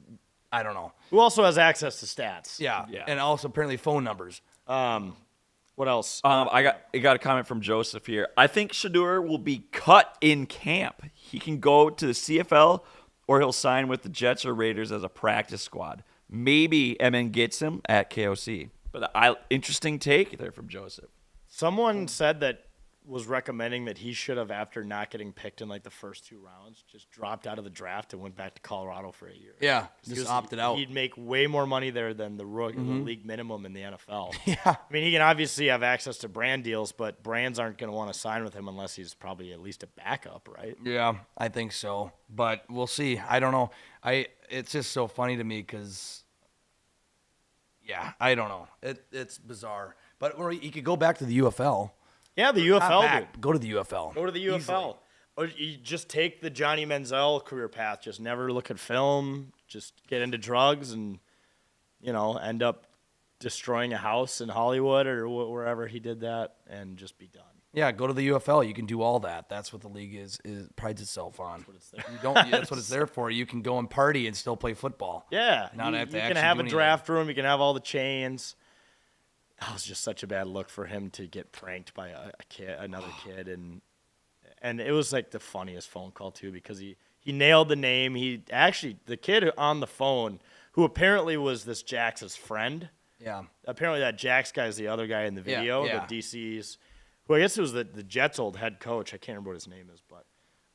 I don't know. Who also has access to stats? Yeah. And also apparently phone numbers. What else? I got a comment from Joseph here. I think Shedeur will be cut in camp. He can go to the CFL or he'll sign with the Jets or Raiders as a practice squad. Maybe MN gets him at KOC. But interesting take there from Joseph. Someone said that was recommending that he should have, after not getting picked in like the first 2 rounds, just dropped out of the draft and went back to Colorado for a year. Yeah. Because Just opted out. He'd make way more money there than the league minimum in the NFL. Yeah. I mean, he can obviously have access to brand deals, but brands aren't going to want to sign with him unless he's probably at least a backup, right? Yeah, I think so. But we'll see. I don't know. It's just so funny to me because, yeah, I don't know. It's bizarre. But or he could go back to the UFL. Yeah, the Not UFL, back, dude. Go to the UFL. Go to the UFL. Easily. Or you just take the Johnny Manziel career path. Just never look at film. Just get into drugs and, end up destroying a house in Hollywood or wherever he did that and just be done. Yeah, go to the UFL. You can do all that. That's what the league is prides itself on. You don't. That's what it's there for. You can go and party and still play football. Yeah, Not you, have to you can actually have do a anything. draft room. You can have all the chains. That was just such a bad look for him to get pranked by another kid, and it was like the funniest phone call too because he nailed the name. The kid on the phone who apparently was this Jax's friend. Yeah. Apparently that Jax guy is the other guy in the video, yeah. the DC's, who I guess it was the Jets' old head coach. I can't remember what his name is, but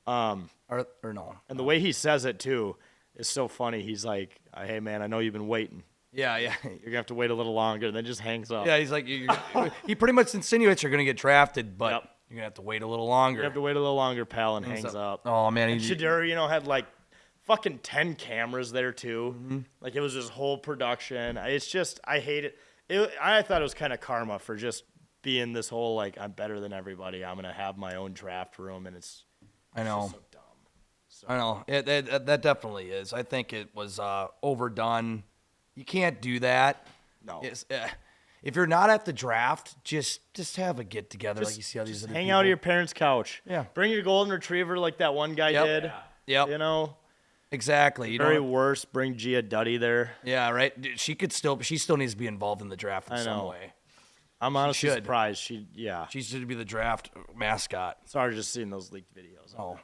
Or no. and the way he says it too is so funny. He's like, "Hey man, I know you've been waiting. Yeah. You're gonna have to wait a little longer," and then just hangs up. Yeah. He's like, he pretty much insinuates you're gonna get drafted, but Yep. you're gonna have to wait a little longer. You have to wait a little longer, pal, and hangs up. Oh man, And Shedeur, had like fucking 10 cameras there too. Mm-hmm. Like it was this whole production. It's just, I hate it. I thought it was kind of karma for just being this whole like, I'm better than everybody. I'm gonna have my own draft room, and it's I know. so dumb. I know. That definitely is. I think it was overdone. You can't do that. No. If you're not at the draft, just have a get together like you see how these Just other hang people. out at your parents' couch. Yeah. Bring your golden retriever like that one guy Yep. did. Yep. Exactly. You Very don't. worst. Bring Gia Duddy there. Yeah. Right. Dude, she still needs to be involved in the draft in I some know. way. I'm honestly should. surprised. She should be the draft mascot. Sorry, just seeing those leaked videos. Oh,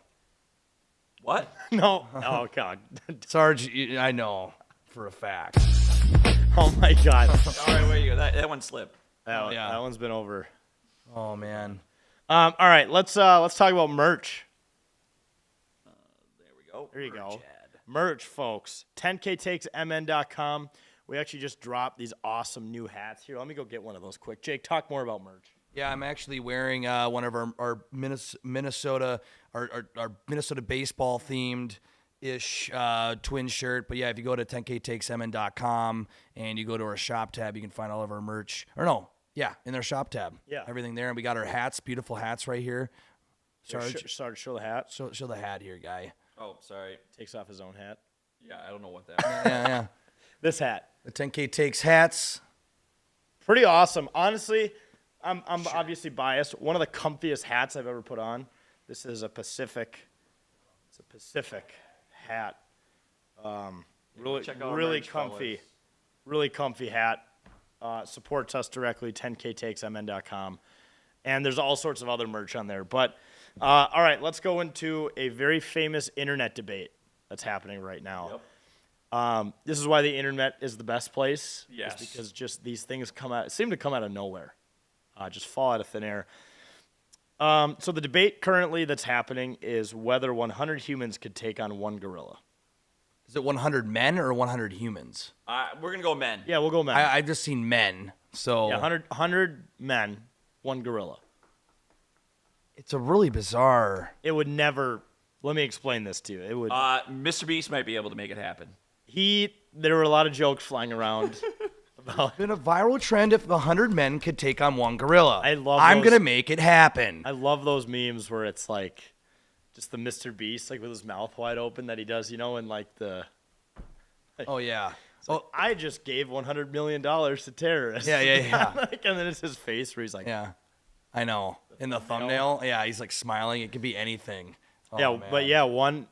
What? No. Oh God. Sarge, I know for a fact. Oh my God. All right, where you go? That one slipped. That one's been over. Oh man. All right, let's talk about merch. There we go. There you go. Merch, folks. 10ktakesmn.com. We actually just dropped these awesome new hats here. Let me go get one of those quick. Jake, talk more about merch. Yeah, I'm actually wearing one of our Minnesota baseball themed ish twin shirt. But yeah, if you go to 10ktakesmn.com and you go to our shop tab, you can find all of our merch. Or no, yeah, in their shop tab. Yeah. Everything there. And we got our hats, beautiful hats right here. Sarge, Sarge, show the hat. show the hat here, guy. Oh, sorry. Takes off his own hat. Yeah, I don't know what that. Yeah. This hat. The 10K Takes hats. Pretty awesome. Honestly, I'm obviously biased. One of the comfiest hats I've ever put on. This is a Pacific. It's a Pacific hat. Really, check out our really merch, comfy. fellas. Really comfy hat. Supports us directly. 10ktakesmn.com. And there's all sorts of other merch on there. But all right, let's go into a very famous internet debate that's happening right now. This is why the internet is the best place. Yes. Is because just these things seem to come out of nowhere. Just fall out of thin air. So the debate currently that's happening is whether 100 humans could take on one gorilla. Is it 100 men or 100 humans? We're gonna go men. Yeah, we'll go men. I've just seen men. So Yeah, 100 men, one gorilla. it's a really bizarre. It would never. Let me explain this to you. It would. Mr. Beast might be able to make it happen. There were a lot of jokes flying around about. Been a viral trend if 100 men could take on one gorilla. I love I'm those. gonna make it happen. I love those memes where it's like, just the Mr. Beast, like with his mouth wide open that he does, and like the. Oh yeah. Oh, I just gave $100 million to terrorists. Yeah. Like, and then it's his face where he's like, Yeah. I know. In the thumbnail, yeah, he's like smiling. It could be anything. Oh, yeah, man. but yeah, one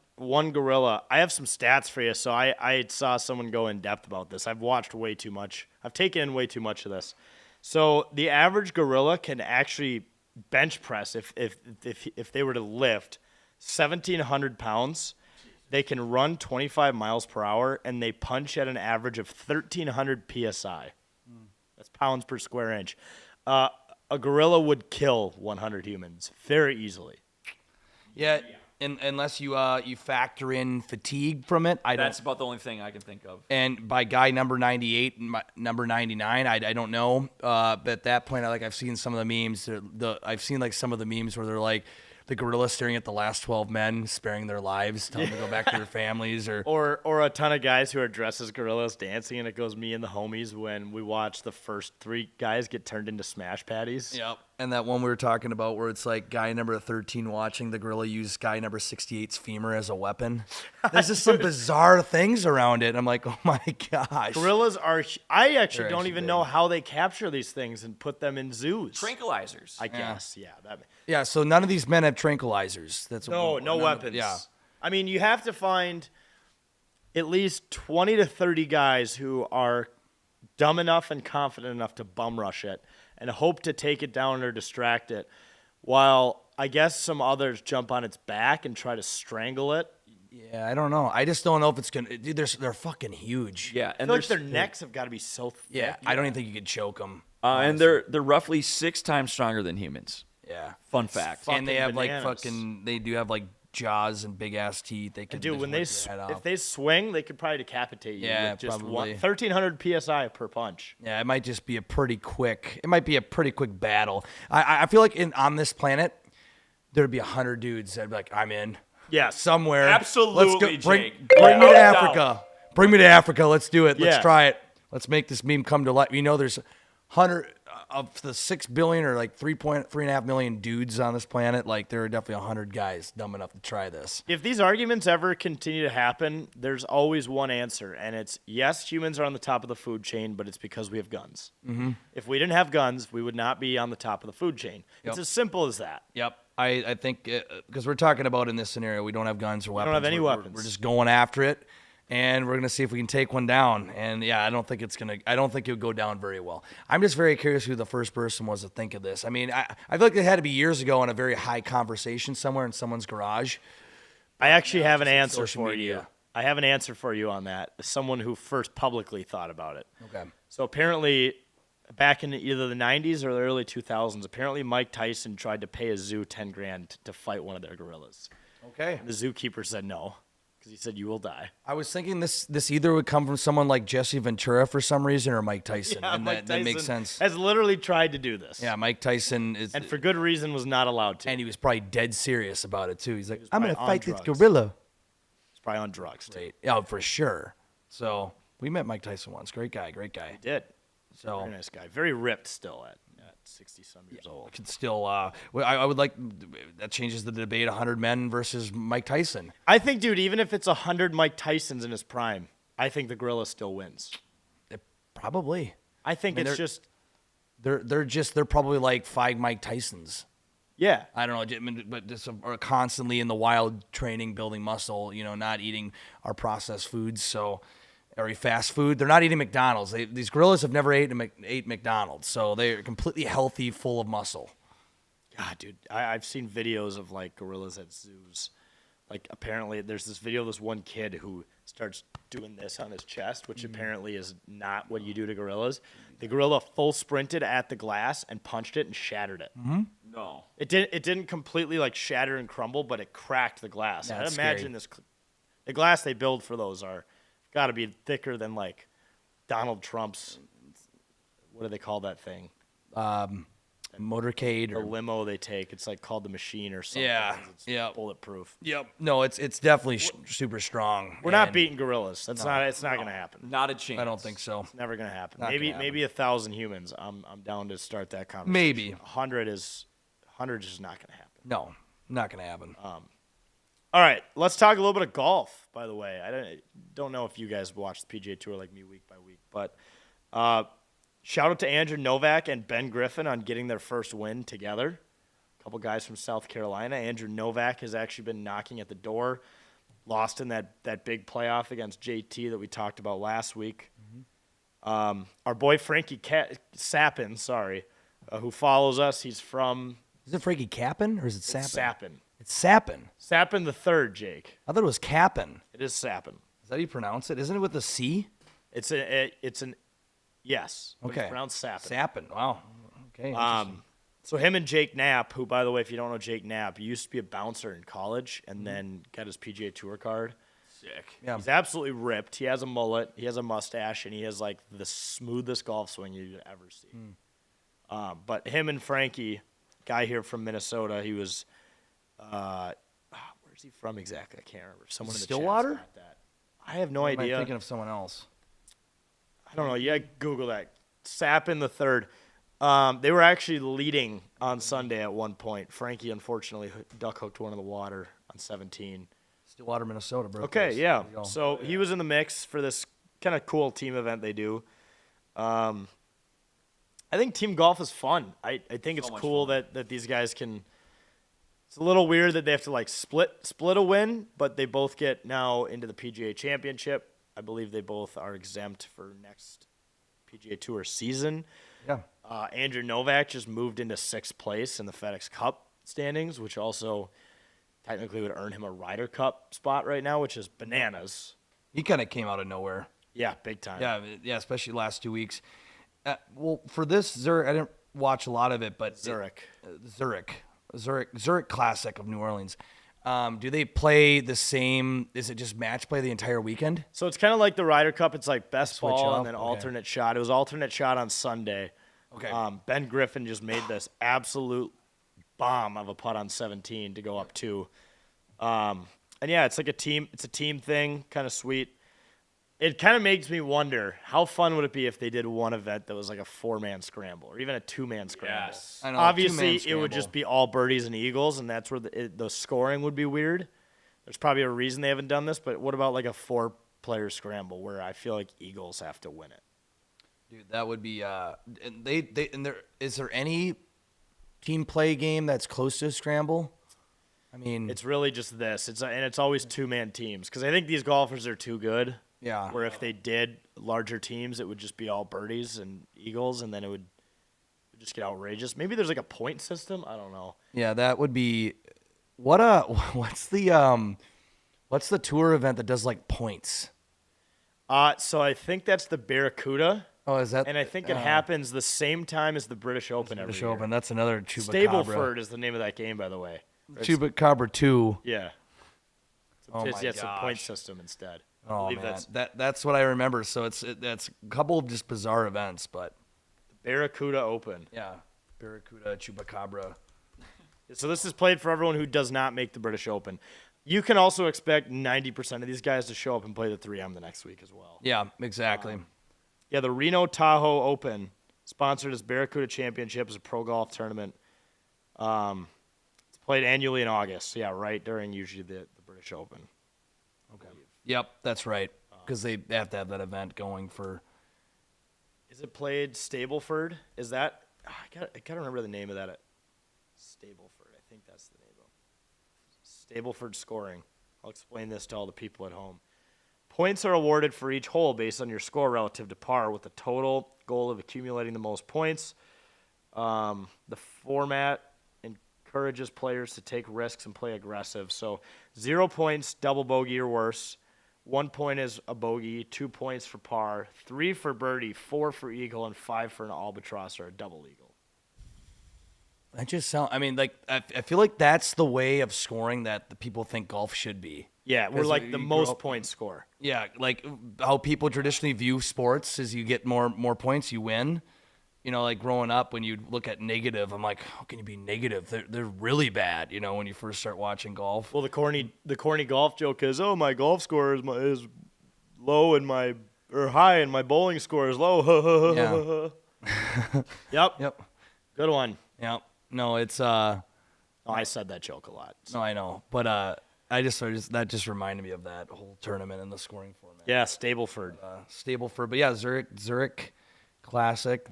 gorilla. I have some stats for you. So I saw someone go in depth about this. I've watched way too much. I've taken in way too much of this. So the average gorilla can actually bench press if they were to lift 1,700 pounds. They can run 25 miles per hour, and they punch at an average of 1,300 psi. That's pounds per square inch. A gorilla would kill 100 humans very easily. Yeah. Unless you factor in fatigue from it, I don't. That's about the only thing I can think of. And by guy number 98 and number 99, I don't know. But at that point, I've seen some of the memes. I've seen like some of the memes where they're like the gorilla staring at the last 12 men, sparing their lives, telling them to go back to their families, Or a ton of guys who are dressed as gorillas dancing, and it goes me and the homies when we watch the first 3 guys get turned into smash patties. Yep. And that one we were talking about where it's like guy number 13 watching the gorilla use guy number 68's femur as a weapon. There's just some bizarre things around it. I'm like, oh my gosh. Gorillas are. I actually They're don't actually even big. know how they capture these things and put them in zoos. Tranquilizers. I guess, yeah. Yeah, so none of these men have tranquilizers. That's No none of- weapons. Yeah. I mean, you have to find at least 20 to 30 guys who are dumb enough and confident enough to bum rush it and hope to take it down or distract it, while I guess some others jump on its back and try to strangle it. Yeah, I don't know. I just don't know if it's gonna. Dude, they're fucking huge. Yeah, I and feel like there's- their necks have got to be so thick. Yeah, I don't even think you could choke them. and they're roughly 6 times stronger than humans. Yeah. Fun fact. And they have bananas. like fucking. They do have like jaws and big ass teeth. They can. Dude, just when rip they your head if off. they swing, they could probably decapitate you Yeah, with just probably. 1,300 psi per punch. Yeah, it might just be a pretty quick. It might be a pretty quick battle. I feel like on this planet, there'd be 100 dudes that'd be like, I'm in. Yes. Somewhere. Absolutely, Let's go. Bring Jake. me No to doubt. Africa. Bring me to Africa. Let's do it. Let's Yeah. try it. Let's make this meme come to life. You know, there's 100 of the 6 billion or like 3.5 million dudes on this planet. Like there are definitely 100 guys dumb enough to try this. If these arguments ever continue to happen, there's always one answer, and it's yes, humans are on the top of the food chain, but it's because we have guns. Mm-hmm. If we didn't have guns, we would not be on the top of the food chain. It's Yep. as simple as that. Yep. I think because we're talking about in this scenario, we don't have guns or weapons. don't have any We're- weapons. We're just going after it, and we're gonna see if we can take one down. And yeah, I don't think it would go down very well. I'm just very curious who the first person was to think of this. I mean, I feel like it had to be years ago in a very high conversation somewhere in someone's garage. I actually have an just like answer social for media. you. I have an answer for you on that. Someone who first publicly thought about it. Okay. So apparently, back in either the 90s or the early 2000s, apparently Mike Tyson tried to pay a zoo 10 grand to fight one of their gorillas. Okay. The zookeeper said no, because he said you will die. I was thinking this either would come from someone like Jesse Ventura for some reason or Mike Tyson, and Mike that makes Tyson sense. Has literally tried to do this. Yeah, Mike Tyson is, And for good reason was not allowed to. and he was probably dead serious about it too. He's like, I'm probably gonna on fight this drugs. gorilla. He's probably on drugs, too. Right. Yeah, for sure. So we met Mike Tyson once. Great guy. Great guy. Did. So Very nice guy. Very ripped still at 60-some years old. could still. Well, I would like that changes the debate. 100 men versus Mike Tyson. I think, dude, even if it's 100 Mike Tysons in his prime, I think the gorilla still wins. Probably. I think I mean, it's just, They're probably like 5 Mike Tysons. yeah. I don't know, I mean, but just are constantly in the wild training, building muscle. You know, not eating our processed foods. So. Or fast food. They're not eating McDonald's. These gorillas have never ate McDonald's, so they're completely healthy, full of muscle. God, dude, I've seen videos of like gorillas at zoos. Like apparently, there's this video of this one kid who starts doing this on his chest, which apparently is not what you do to gorillas. The gorilla full sprinted at the glass and punched it and shattered it. No. It didn't completely like shatter and crumble, but it cracked the glass. Yeah, I'd that's imagine the glass they build for those are got to be thicker than like Donald Trump's. What do they call that thing? Motorcade The or limo they take. It's like called the machine or something. Yeah, 'cause It's yeah. bulletproof. Yep. No, it's definitely super strong. We're not and beating gorillas. It's not gonna happen. Not a chance. I don't think so. Never gonna happen. Not Maybe gonna happen. maybe 1,000 humans. I'm down to start that conversation. Maybe. 100 is just not gonna happen. No, not gonna happen. All right, let's talk a little bit of golf. By the way, I don't know if you guys watch the PGA Tour like me week by week, but shout out to Andrew Novak and Ben Griffin on getting their first win together. A couple guys from South Carolina. Andrew Novak has actually been knocking at the door. Lost in that big playoff against JT that we talked about last week. Our boy Frankie Sappin, who follows us, he's from Is it Frankie Cappin or is it Sappin? Sappin. It's Sappin. Sappin the third, Jake. I thought it was Cappin. It is Sappin. Is that how you pronounce it? Isn't it with a C? It's an yes. But Okay. It's pronounced Sappin. Sappin. Wow. Okay. So him and Jake Knapp, who by the way, if you don't know Jake Knapp, he used to be a bouncer in college and then got his PGA Tour card. Sick. Yeah. He's absolutely ripped. He has a mullet, he has a mustache, and he has like the smoothest golf swing you'd ever see. But him and Frankie, guy here from Minnesota, he was where's he from exactly? I can't remember. Someone in the Stillwater? chat's got that. I have no Or am I idea. thinking of someone else? I don't know. Yeah, Google that. Sappin the third. They were actually leading on Sunday at one point. Frankie unfortunately duck hooked one in the water on 17. Stillwater, Minnesota, bro. Okay, yeah. There you go. So he was in the mix for this kind of cool team event they do. I think team golf is fun. I think it's much cool that these guys can. It's a little weird that they have to like split a win, but they both get now into the PGA Championship. I believe they both are exempt for next PGA Tour season. Yeah. Andrew Novak just moved into 6th place in the FedEx Cup standings, which also technically would earn him a Ryder Cup spot right now, which is bananas. He kind of came out of nowhere. Yeah, big time. Yeah, especially last 2 weeks. Well, for this Zurich, I didn't watch a lot of it, but Zurich. Zurich Classic of New Orleans. Do they play the same? Is it just match play the entire weekend? So it's kind of like the Ryder Cup. It's like best Switch ball up? and then Okay. alternate shot. It was alternate shot on Sunday. Okay. Ben Griffin just made this absolute bomb of a putt on 17 to go up 2. And yeah, it's like a team. It's a team thing. Kind of sweet. It kind of makes me wonder how fun would it be if they did one event that was like a 4-man scramble or even a 2-man scramble. Yes. I know, Obviously, 2-man it would scramble. just be all birdies and eagles, and that's where the scoring would be weird. There's probably a reason they haven't done this, but what about like a 4-player scramble where I feel like eagles have to win it? Dude, that would be. And is there any team play game that's close to a scramble? I mean, It's really just this. And it's always 2-man teams because I think these golfers are too good. yeah. Where if they did larger teams, it would just be all birdies and eagles, and then it would just get outrageous. Maybe there's like a point system. I don't know. Yeah, that would be. What's the tour event that does like points? So I think that's the Barracuda, Oh, is that? and I think it happens the same time as the British Open every British year. Open. That's another Chupacabra. Stableford is the name of that game, by the way. Chupacabra 2. Yeah. Oh It's my a point gosh. system instead. I Oh believe man, that's that's what I remember. So that's a couple of just bizarre events, but Barracuda Open. yeah, Barracuda, Chupacabra. So this is played for everyone who does not make the British Open. You can also expect 90% of these guys to show up and play the 3M the next week as well. Yeah, exactly. Yeah, the Reno Tahoe Open, sponsored as Barracuda Championship, is a pro golf tournament. It's played annually in August. Yeah, right during usually the British Open. Yep, that's right. Because they have to have that event going for. Is it played Stableford? Is that? I gotta remember the name of that. Stableford. I think that's the name of it. Stableford scoring. I'll explain this to all the people at home. Points are awarded for each hole based on your score relative to par, with the total goal of accumulating the most points. The format encourages players to take risks and play aggressive. So 0 points, double bogey or worse. 1 point is a bogey, 2 points for par, 3 for birdie, 4 for eagle, and 5 for an albatross or a double eagle. That just sound. I mean, like I feel like that's the way of scoring that the people think golf should be. Yeah, we're 'Cause like you the grow most up- point score. Yeah, like how people traditionally view sports is you get more points, you win. You know, like growing up, when you look at negative, I'm like, how can you be negative? They're really bad. You know, when you first start watching golf. Well, the corny golf joke is, oh, my golf score is low and high and my bowling score is low. Yeah. Yep. Yep. Good one. Yep. No, it's Oh, I said that joke a lot. no, I know, but that just reminded me of that whole tournament and the scoring format. Yeah, Stableford. Stableford, but yeah, Zurich Classic.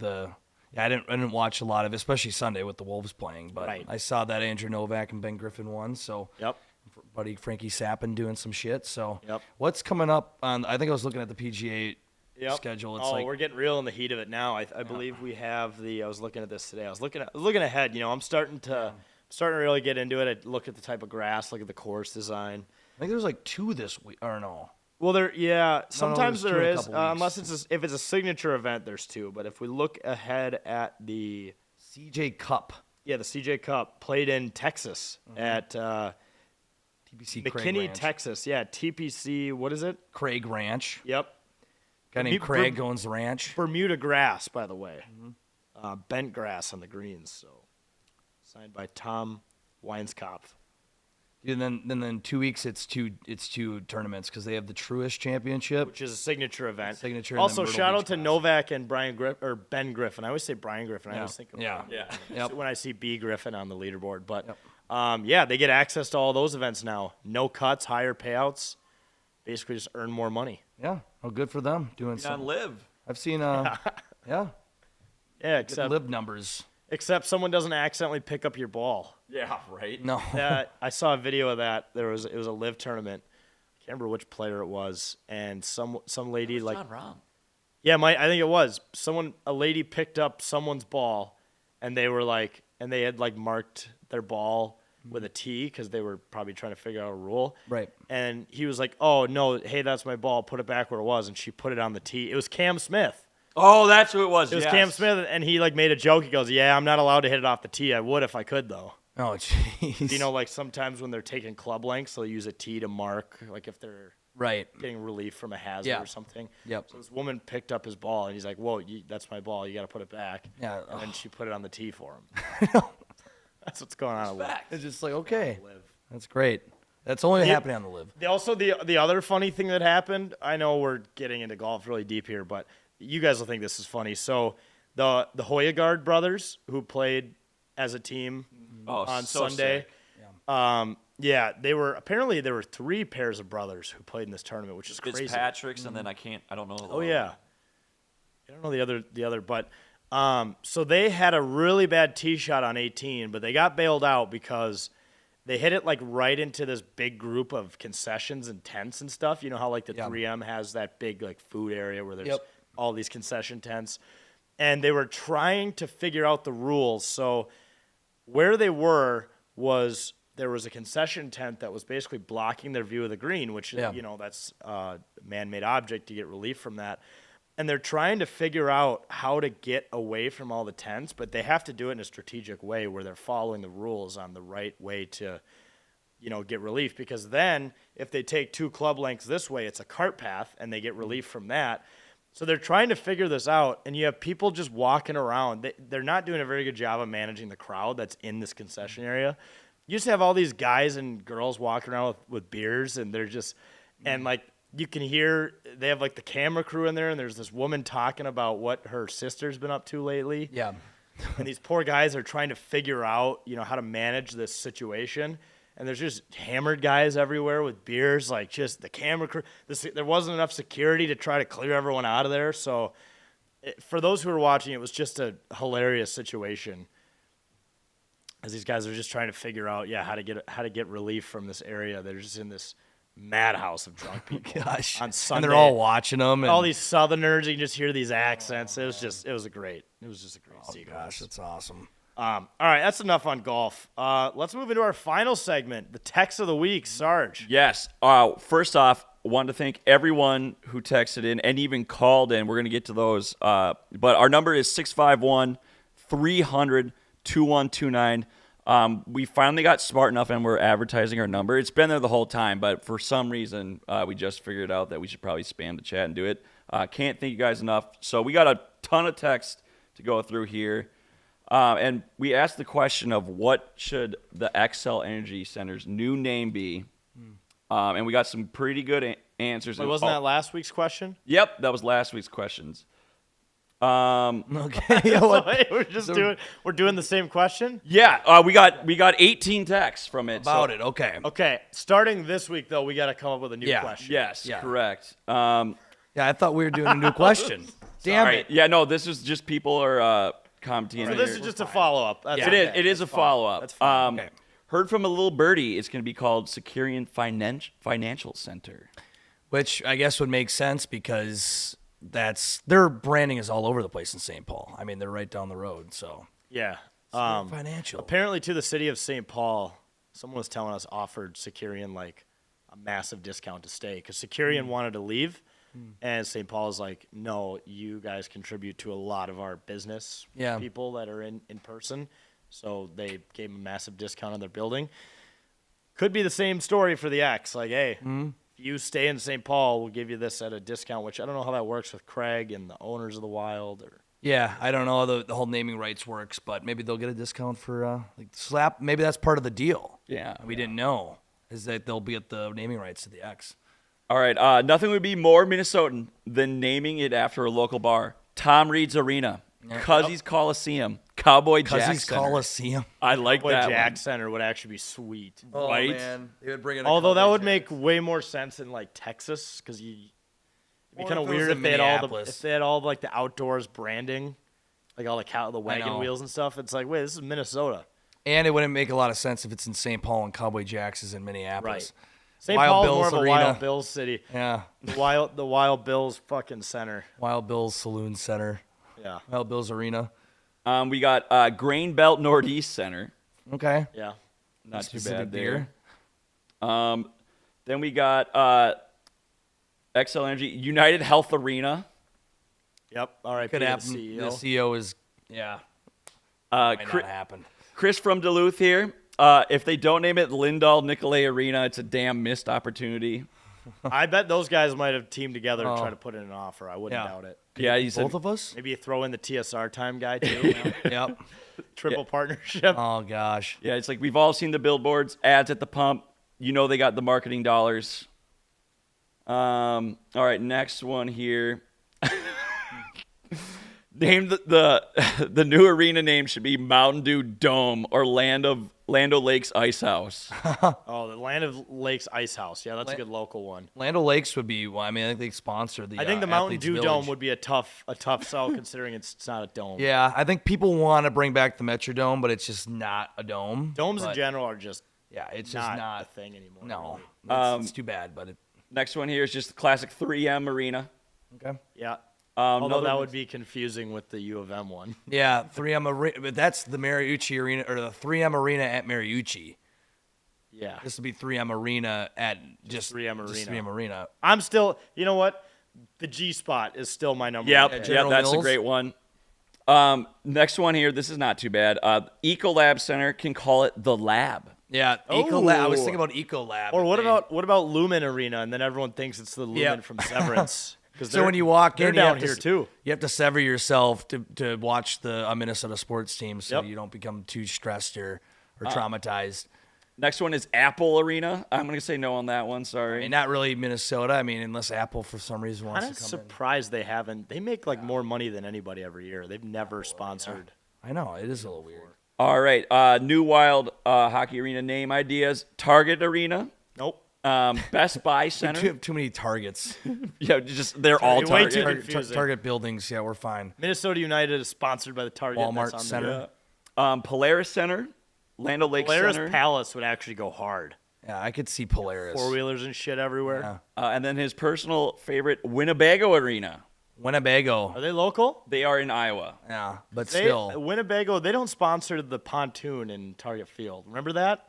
I didn't watch a lot of it, especially Sunday with the Wolves playing, but Right. I saw that Andrew Novak and Ben Griffin won. So Yep. buddy Frankie Sappin doing some shit. So Yep. what's coming up on? I think I was looking at the PGA Yep. schedule. It's oh, like we're getting real in the heat of it now. I believe we have the. I was looking at this today. I was looking ahead. You know, I'm starting to really get into it. I look at the type of grass, look at the course design. I think there's like 2 this week, or no? Well, sometimes there's two there in a is, couple weeks. unless if it's a signature event, there's 2. But if we look ahead at the CJ Cup, the CJ Cup played in Texas at TPC Craig McKinney, Ranch. Texas. Yeah, TPC. What is it? Craig Ranch. Yep. Guy named Ber- Craig owns the ranch. Bermuda grass, by the way. Bent grass on the greens. So signed by Tom Weinskopf. And then in 2 weeks it's two tournaments because they have the Truist Championship. which is a signature event. Signature, and Also, then Myrtle shout Beach out to Classic. Novak and Ben Griffin. I always say Brian Griffin. I Yeah. always think of Yeah. Brian Griffin Yep. when I see B Griffin on the leaderboard. But yeah, they get access to all those events now. No cuts, higher payouts. Basically, just earn more money. Yeah. Oh, good for them doing On something. live. I've seen yeah, Yeah, good live numbers. except someone doesn't accidentally pick up your ball. Yeah, right. No. Yeah, I saw a video of that. It was a live tournament. I can't remember which player it was, and some lady like John Rahm. yeah, I think it was a lady picked up someone's ball, and they were like, and they had like marked their ball with a T because they were probably trying to figure out a rule. Right. And he was like, "Oh no, hey, that's my ball. Put it back where it was." And she put it on the tee. It was Cam Smith. Oh, that's who it was. It was yes. Cam Smith, and he like made a joke. He goes, "Yeah, I'm not allowed to hit it off the tee. I would if I could, though." Oh, jeez. You know, like sometimes when they're taking club lengths, they'll use a tee to mark, like if they're right. getting relief from a hazard Yeah. or something. Yep. So this woman picked up his ball, and he's like, "Whoa, that's my ball. You got to put it back." Yeah. And then she put it on the tee for him. That's what's going on. At Liv. It's just like, okay, Liv. that's great. That's only Yeah. happening on the live. The other funny thing that happened, I know we're getting into golf really deep here, but you guys will think this is funny. So the Hoyagard brothers who played as a team Oh, on so Sunday. sick. Yeah, there were 3 pairs of brothers who played in this tournament, which is crazy. Fitzpatrick's, and then I don't know. Oh yeah, I don't know the other, but so they had a really bad tee shot on 18, but they got bailed out because they hit it like right into this big group of concessions and tents and stuff. You know how like the Yeah. 3M has that big like food area where there's Yep. all these concession tents, and they were trying to figure out the rules. So where they were was there was a concession tent that was basically blocking their view of the green, which Yeah. you know that's a man-made object to get relief from that. And they're trying to figure out how to get away from all the tents, but they have to do it in a strategic way where they're following the rules on the right way to, you know, get relief. Because then if they take 2 club lengths this way, it's a cart path, and they get relief from that. So they're trying to figure this out, and you have people just walking around. They're not doing a very good job of managing the crowd that's in this concession area. You just have all these guys and girls walking around with beers, and they're just, and like, you can hear they have like the camera crew in there, and there's this woman talking about what her sister's been up to lately. Yeah. And these poor guys are trying to figure out, you know, how to manage this situation. And there's just hammered guys everywhere with beers, like just the camera crew. There wasn't enough security to try to clear everyone out of there. So for those who were watching, it was just a hilarious situation. As these guys are just trying to figure out, how to get relief from this area. They're just in this madhouse of drunk people. Gosh. On Sunday, And they're all watching them. And, all these Southerners. You can just hear these accents. It was just a great sequence. Gosh, that's awesome. All right, that's enough on golf. Let's move into our final segment, the text of the week, Sarge. Yes. First off, wanted to thank everyone who texted in and even called in. We're going to get to those. But our number is 651-300-2129. We finally got smart enough and we're advertising our number. It's been there the whole time, but for some reason, we just figured out that we should probably spam the chat and do it. Can't thank you guys enough. So we got a ton of text to go through here. And we asked the question of what should the XL Energy Center's new name be? And we got some pretty good answers. Wait, wasn't that last week's question? Yep, that was last week's questions. Okay. Yeah, what? Wait, we're doing the same question? Yeah, we got 18 texts from it. About it. Okay. Okay, starting this week, though, we got to come up with a new Yeah. question. Yes, Yeah. correct. Yeah, I thought we were doing a new question. Damn Sorry. it. Yeah, no, this is just people are commenting. So in this here. is just a follow-up. That's Yeah. okay. It is a That's fine. follow-up. That's fine. Okay. Heard from a little birdie. It's going to be called Securian Financial Center. Which I guess would make sense because their branding is all over the place in St. Paul. I mean, they're right down the road. So Yeah. financial. Apparently, to the city of St. Paul, someone was telling us offered Securian like a massive discount to stay because Securian wanted to leave, and St. Paul is like, no, you guys contribute to a lot of our business Yeah. people that are in person, so they gave them a massive discount on their building. Could be the same story for the X. Like, hey, if you stay in St. Paul, we'll give you this at a discount, which I don't know how that works with Craig and the owners of the Wild or. Yeah, I don't know how the whole naming rights works, but maybe they'll get a discount for like slap. Maybe that's part of the deal. Yeah. We didn't know. is that they'll be at the naming rights to the X. All right. Nothing would be more Minnesotan than naming it after a local bar. Tom Reed's Arena, Cuzzy's Coliseum, Cowboy Jack Cuzzy's Center. Coliseum. I like Boy, that Jack one. Center would actually be sweet. Oh, Right? man. They would bring in a Although that Cowboy would Jack. make way more sense in like Texas, because it'd be Or kind of if it was weird in if they had all the Minneapolis. if they had all like the outdoors branding, like all the wagon know. wheels and stuff. It's like, wait, this is Minnesota, And it wouldn't make a lot of sense if it's in St. Paul and Cowboy Jack's is in Minneapolis. right? St. Wild Paul's Bills more of a Arena. Wild Bills city. Yeah. The Wild Bills fucking center. Wild Bills Saloon Center. Yeah, Wild Bills Arena. We got Grain Belt Northeast Center. Okay. yeah. Not too Specific bad beer. there. Then we got XL Energy United Health Arena. Yep. All right. Could The happen. CEO. The CEO is, might Chris, not happen. Chris from Duluth here. If they don't name it Lindahl Nicolay Arena, it's a damn missed opportunity. I bet those guys might have teamed together to Oh. try to put in an offer. I wouldn't Yeah. doubt it. Yeah, he said Both of us? Maybe you throw in the TSR time guy too. Yep. Triple partnership. Oh, gosh. Yeah, it's like we've all seen the billboards, ads at the pump. You know they got the marketing dollars. All right, next one here. Name the new arena name should be Mountain Dew Dome or Lando Lakes Ice House. Oh, the Land of Lakes Ice House. Yeah, that's a good local one. Land O'Lakes would be, well, I mean, I think they sponsor the I think the Mountain Athletes Dew Village. Dome would be a tough sell considering it's not a dome. Yeah, I think people want to bring back the Metrodome, but it's just not a dome. Domes in But, general are just Yeah, it's just not, not. a thing anymore. No. really. It's too bad, but it. Next one here is just the classic 3M Arena. Okay. Yeah. Although Another that one- would be confusing with the U of M one. Yeah, 3M Arena, but that's the Mariucci Arena, or the 3M Arena at Mariucci. Yeah. This would be 3M Arena at just 3M Arena. 3M Arena. I'm still, you know what? The G spot is still my number Yep, one. pick. yeah, General that's a Mills? great one. Next one here, this is not too bad. Ecolab Center can call it the lab. Yeah, Ecolab. I was Ooh. thinking about Ecolab. Or what They- about Lumen Arena? And then everyone thinks it's the Lumen Yep. from Severance. 'Cause So they're- when you walk they're in, you down have to here too. You have to sever yourself to watch the Minnesota sports team, so Yep. you don't become too stressed or traumatized. Next one is Apple Arena. I'm going to say no on that one, I sorry. mean, not really Minnesota. I mean, unless Apple for some reason wants I'm to come surprised they haven't. They make like more money than anybody every year. They've never sponsored. in. I know it is a little weird. All right, new wild hockey arena name ideas. Target Arena, Nope. Best Buy You Center. have too many targets. Yeah, just they're all Way Target. too Target confusing. buildings. Yeah, we're fine. Minnesota United is sponsored by the Target. Walmart that's on Center. the- Polaris Center, Land O'Lakes Polaris Center, Palace would actually go hard. Yeah, I could see Polaris. Four wheelers and shit everywhere. Yeah. and then his personal favorite Winnebago Arena. Winnebago. Are they local? They are in Iowa. Yeah, but They, still. Winnebago, they don't sponsor the pontoon in Target Field. Remember that?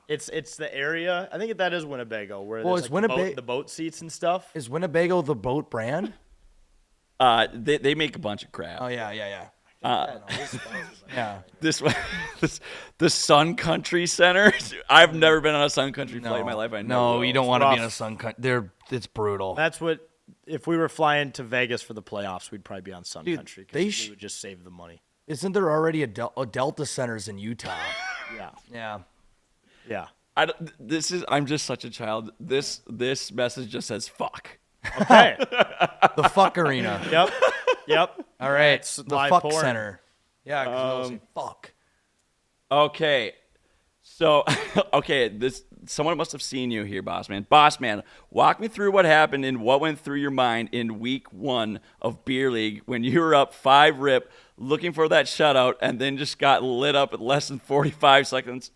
It's the area. I think that is Winnebago, where Well, there's is like Winneba- the boat seats and stuff. Is Winnebago the boat brand? They make a bunch of crap. Oh yeah. Yeah. This one, the Sun Country Center. I've never been on a Sun Country flight in my life. I no, know. you don't want to be in rough. a sun country. It's brutal. That's what. If we were flying to Vegas for the playoffs, we'd probably be on Sun Dude, Country. 'Cause they we would just save the money. Isn't there already a Delta centers in Utah? Yeah, Yeah. yeah. I'm just such a child. This message just says fuck. Okay. The fuck arena. Yep. All right. That's The live fuck porn. center. Yeah, because say fuck. Okay. So, someone must have seen you here, Boss Man. Boss Man, walk me through what happened and what went through your mind in week 1 of Beer League when you were up 5-rip looking for that shutout and then just got lit up with less than 45 seconds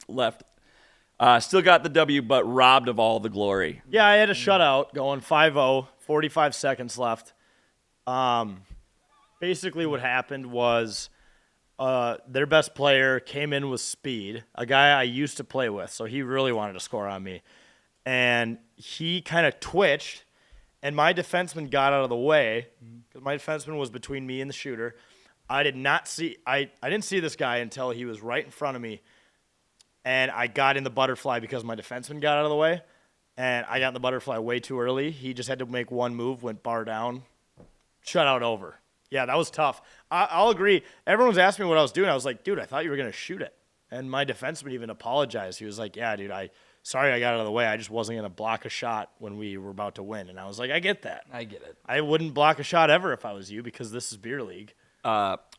left. Still got the W, but robbed of all the glory. Yeah, I had a shutout going 5-0, 45 seconds left. Basically what happened was their best player came in with speed, a guy I used to play with, so he really wanted to score on me. And he kind of twitched, and my defenseman got out of the way because my defenseman was between me and the shooter. I didn't see this guy until he was right in front of me, and I got in the butterfly because my defenseman got out of the way, and I got in the butterfly way too early. He just had to make one move, went bar down, shutout over. Yeah, that was tough. I'll agree. Everyone's asking me what I was doing. I was like, dude, I thought you were going to shoot it. And my defenseman even apologized. He was like, "Yeah, dude, sorry I got out of the way. I just wasn't gonna block a shot when we were about to win." And I was like, "I get that. I get it. I wouldn't block a shot ever if I was you because this is beer league."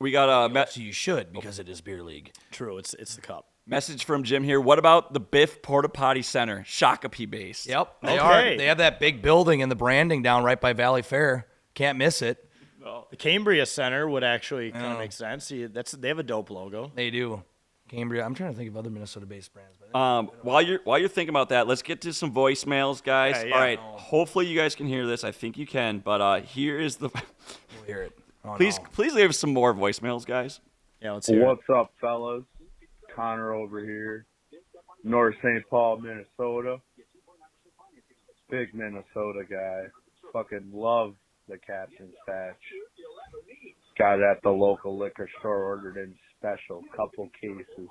We got a So you should because it is beer league. True, it's the cup. message from Jim here. What about the Biff Porta Potty Center, Shakopee based? Yep, they Okay. are. They have that big building and the branding down right by Valley Fair. Can't miss it. The Cambria Center would actually kind of make sense. They have a dope logo. They do. Cambria. I'm trying to think of other Minnesota-based brands. But While you're thinking about that, let's get to some voicemails, guys. Yeah, yeah. All right. Hopefully you guys can hear this. I think you can. But here is the. we'll hear it. Oh, please no. please leave us some more voicemails, guys. Yeah, let's hear it. What's up, fellas? Connor over here, North St. Paul, Minnesota. Big Minnesota guy. Fucking love the Captain's Patch. Got it at the local liquor store, ordered in special, couple cases.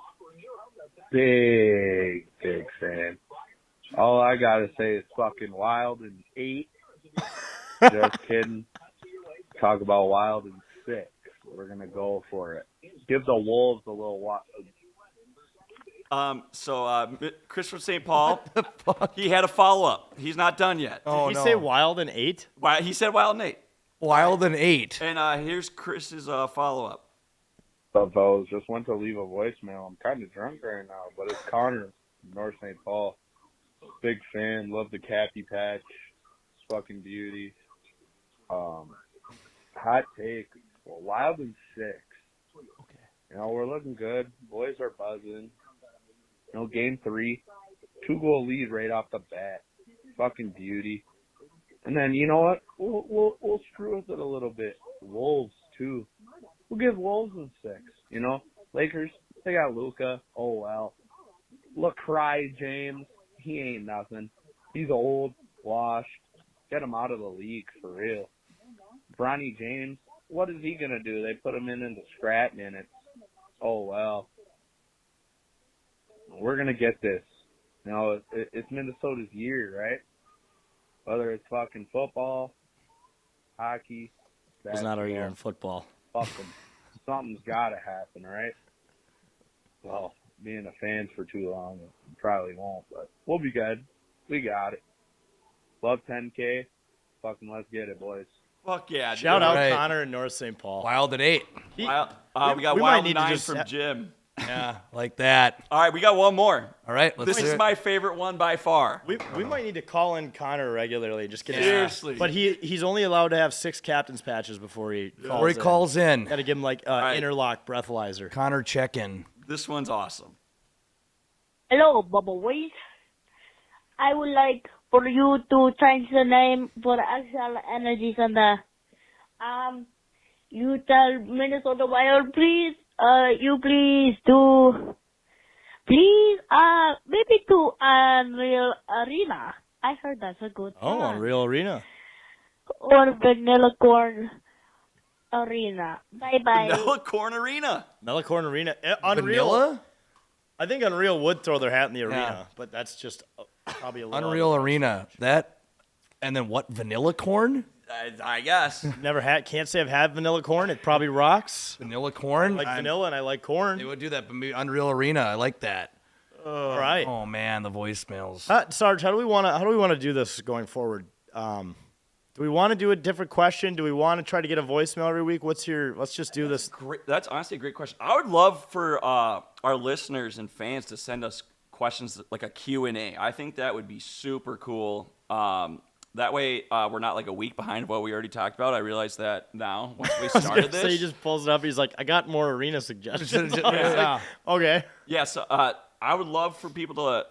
Big fan. All I gotta say is fucking Wild and 8. Just kidding. Talk about Wild and 6. We're gonna go for it. Give the Wolves a little Chris from St. Paul, he had a follow up. He's not done yet. Oh, Did he no. say Wild and 8? He said Wild Nate. Wild and 8. And here's Chris's follow up. Up, fellas. Just went to leave a voicemail. I'm kind of drunk right now, but it's Connor, North St. Paul. Big fan. Love the Cappy Patch. It's fucking beauty. Hot take. Well, Wild and 6. Okay. You know, we're looking good. Boys are buzzing. You know, game 3. 2-goal lead right off the bat. Fucking beauty. And then, you know what? We'll screw with it a little bit. Wolves, too. We'll give Wolves a 6. You know, Lakers, they got Luka. Oh, well. LaCry James, he ain't nothing. He's old, washed. Get him out of the league, for real. Bronny James, what is he going to do? They put him into scrat minutes. Oh, well. We're going to get this. You know, it's Minnesota's year, right? Whether it's fucking football, hockey, It's not our year in football. fuck 'em. Something's got to happen, right? Well, being a fan for too long, probably won't, but we'll be good. We got it. Love 10K. Fucking let's get it, boys. Fuck yeah. Shout out Right. Connor and North St. Paul. Wild at 8. We got we might Wild need to 9 just from Jim. Yeah, like that. All right, we got one more. All right, let's This hear is it. my favorite one by far. We might need to call in Connor regularly. Just get his- Seriously. But he's only allowed to have 6 captain's patches before he calls Before he calls in. Got to give him like right. interlock breathalyzer. Connor check-in. This one's awesome. Hello, Bubba Wade. I would like for you to change the name for the Axial Energy Center. You tell Minnesota Wild, please, maybe to Unreal Arena. I heard that's a good Oh, one. Unreal Arena. Or Vanilla Corn Arena. Bye-bye. Vanilla Corn Arena. Melicorn Arena. Unreal. Vanilla? I think Unreal would throw their hat in the arena, Yeah. but that's just probably a little Unreal Arena. That, and then what? Vanilla corn? I guess. Never had. Can't say I've had vanilla corn. It probably rocks. Vanilla corn? I like vanilla and I like corn. They would do that, but maybe Unreal Arena. I like that. All right. Oh man, the voicemails. Sarge, how do we want to do this going forward? Do we want to do a different question? Do we want to try to get a voicemail every week? Let's just do this. Great. That's honestly a great question. I would love for our listeners and fans to send us questions like a Q&A. I think that would be super cool. That way we're not like a week behind what we already talked about. I realize that now once we started So he this. just pulls it up. He's like, I got more arena suggestions. Yeah. Okay. Yeah, so I would love for people to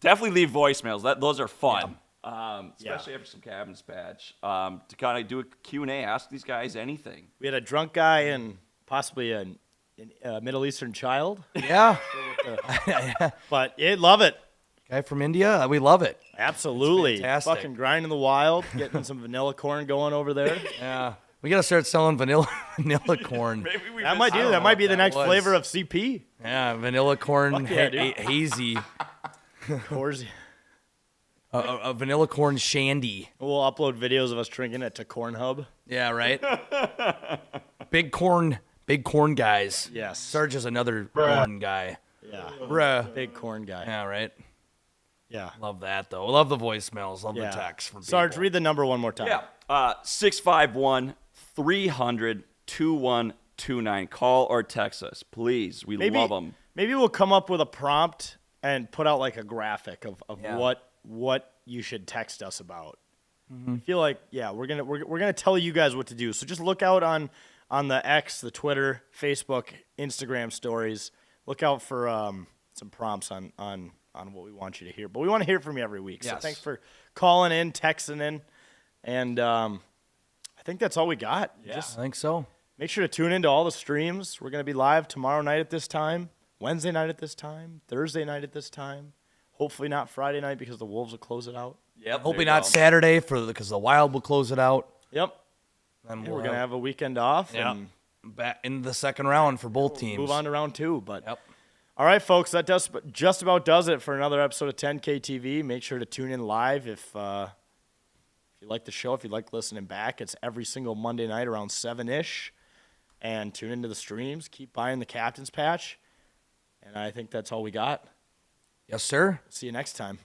definitely leave voicemails. Those are fun. Especially after some cabins patch. To kind of do a Q&A, ask these guys anything. We had a drunk guy and possibly a Middle Eastern child, Yeah. but yeah, love it. Guy from India. We love it. Absolutely. fantastic. Fucking grinding the wild, getting some vanilla corn going over there. Yeah. We gotta start selling vanilla corn. That might do. That might be the that next was. flavor of CP. Yeah, vanilla corn Fuck yeah, dude. hazy. Coors. A vanilla corn shandy. We'll upload videos of us drinking it to Cornhub. Yeah, right. Big corn guys. Yes. Sarge is another corn guy. Yeah. Bruh. Big corn guy. Yeah, right. Yeah. Love that though. Love the voicemails. Love Yeah. the texts from people. Sarge, read the number one more time. Yeah. 651-300-2129. Call or text us, please. We love them. Maybe we'll come up with a prompt and put out like a graphic of Yeah. what you should text us about. I feel like we're gonna tell you guys what to do. So just look out on the X, the Twitter, Facebook, Instagram stories. Look out for some prompts on what we want you to hear. But we want to hear from you every week. So Yes. thanks for calling in, texting in, and I think that's all we got. Yeah. I think so. Make sure to tune into all the streams. We're going to be live tomorrow night at this time, Wednesday night at this time, Thursday night at this time. Hopefully not Friday night because the Wolves will close it out. Yep. Hopefully not Saturday because the Wild will close it out. Yep. And Yeah, we're going to have a weekend off yeah, and back in the second round for both teams. move on to round 2. But Yep. all right, folks, that just about does it for another episode of 10K TV. Make sure to tune in live if you like the show, if you like listening back. It's every single Monday night around 7-ish. And tune into the streams. Keep buying the Captain's Patch. And I think that's all we got. Yes, sir. See you next time.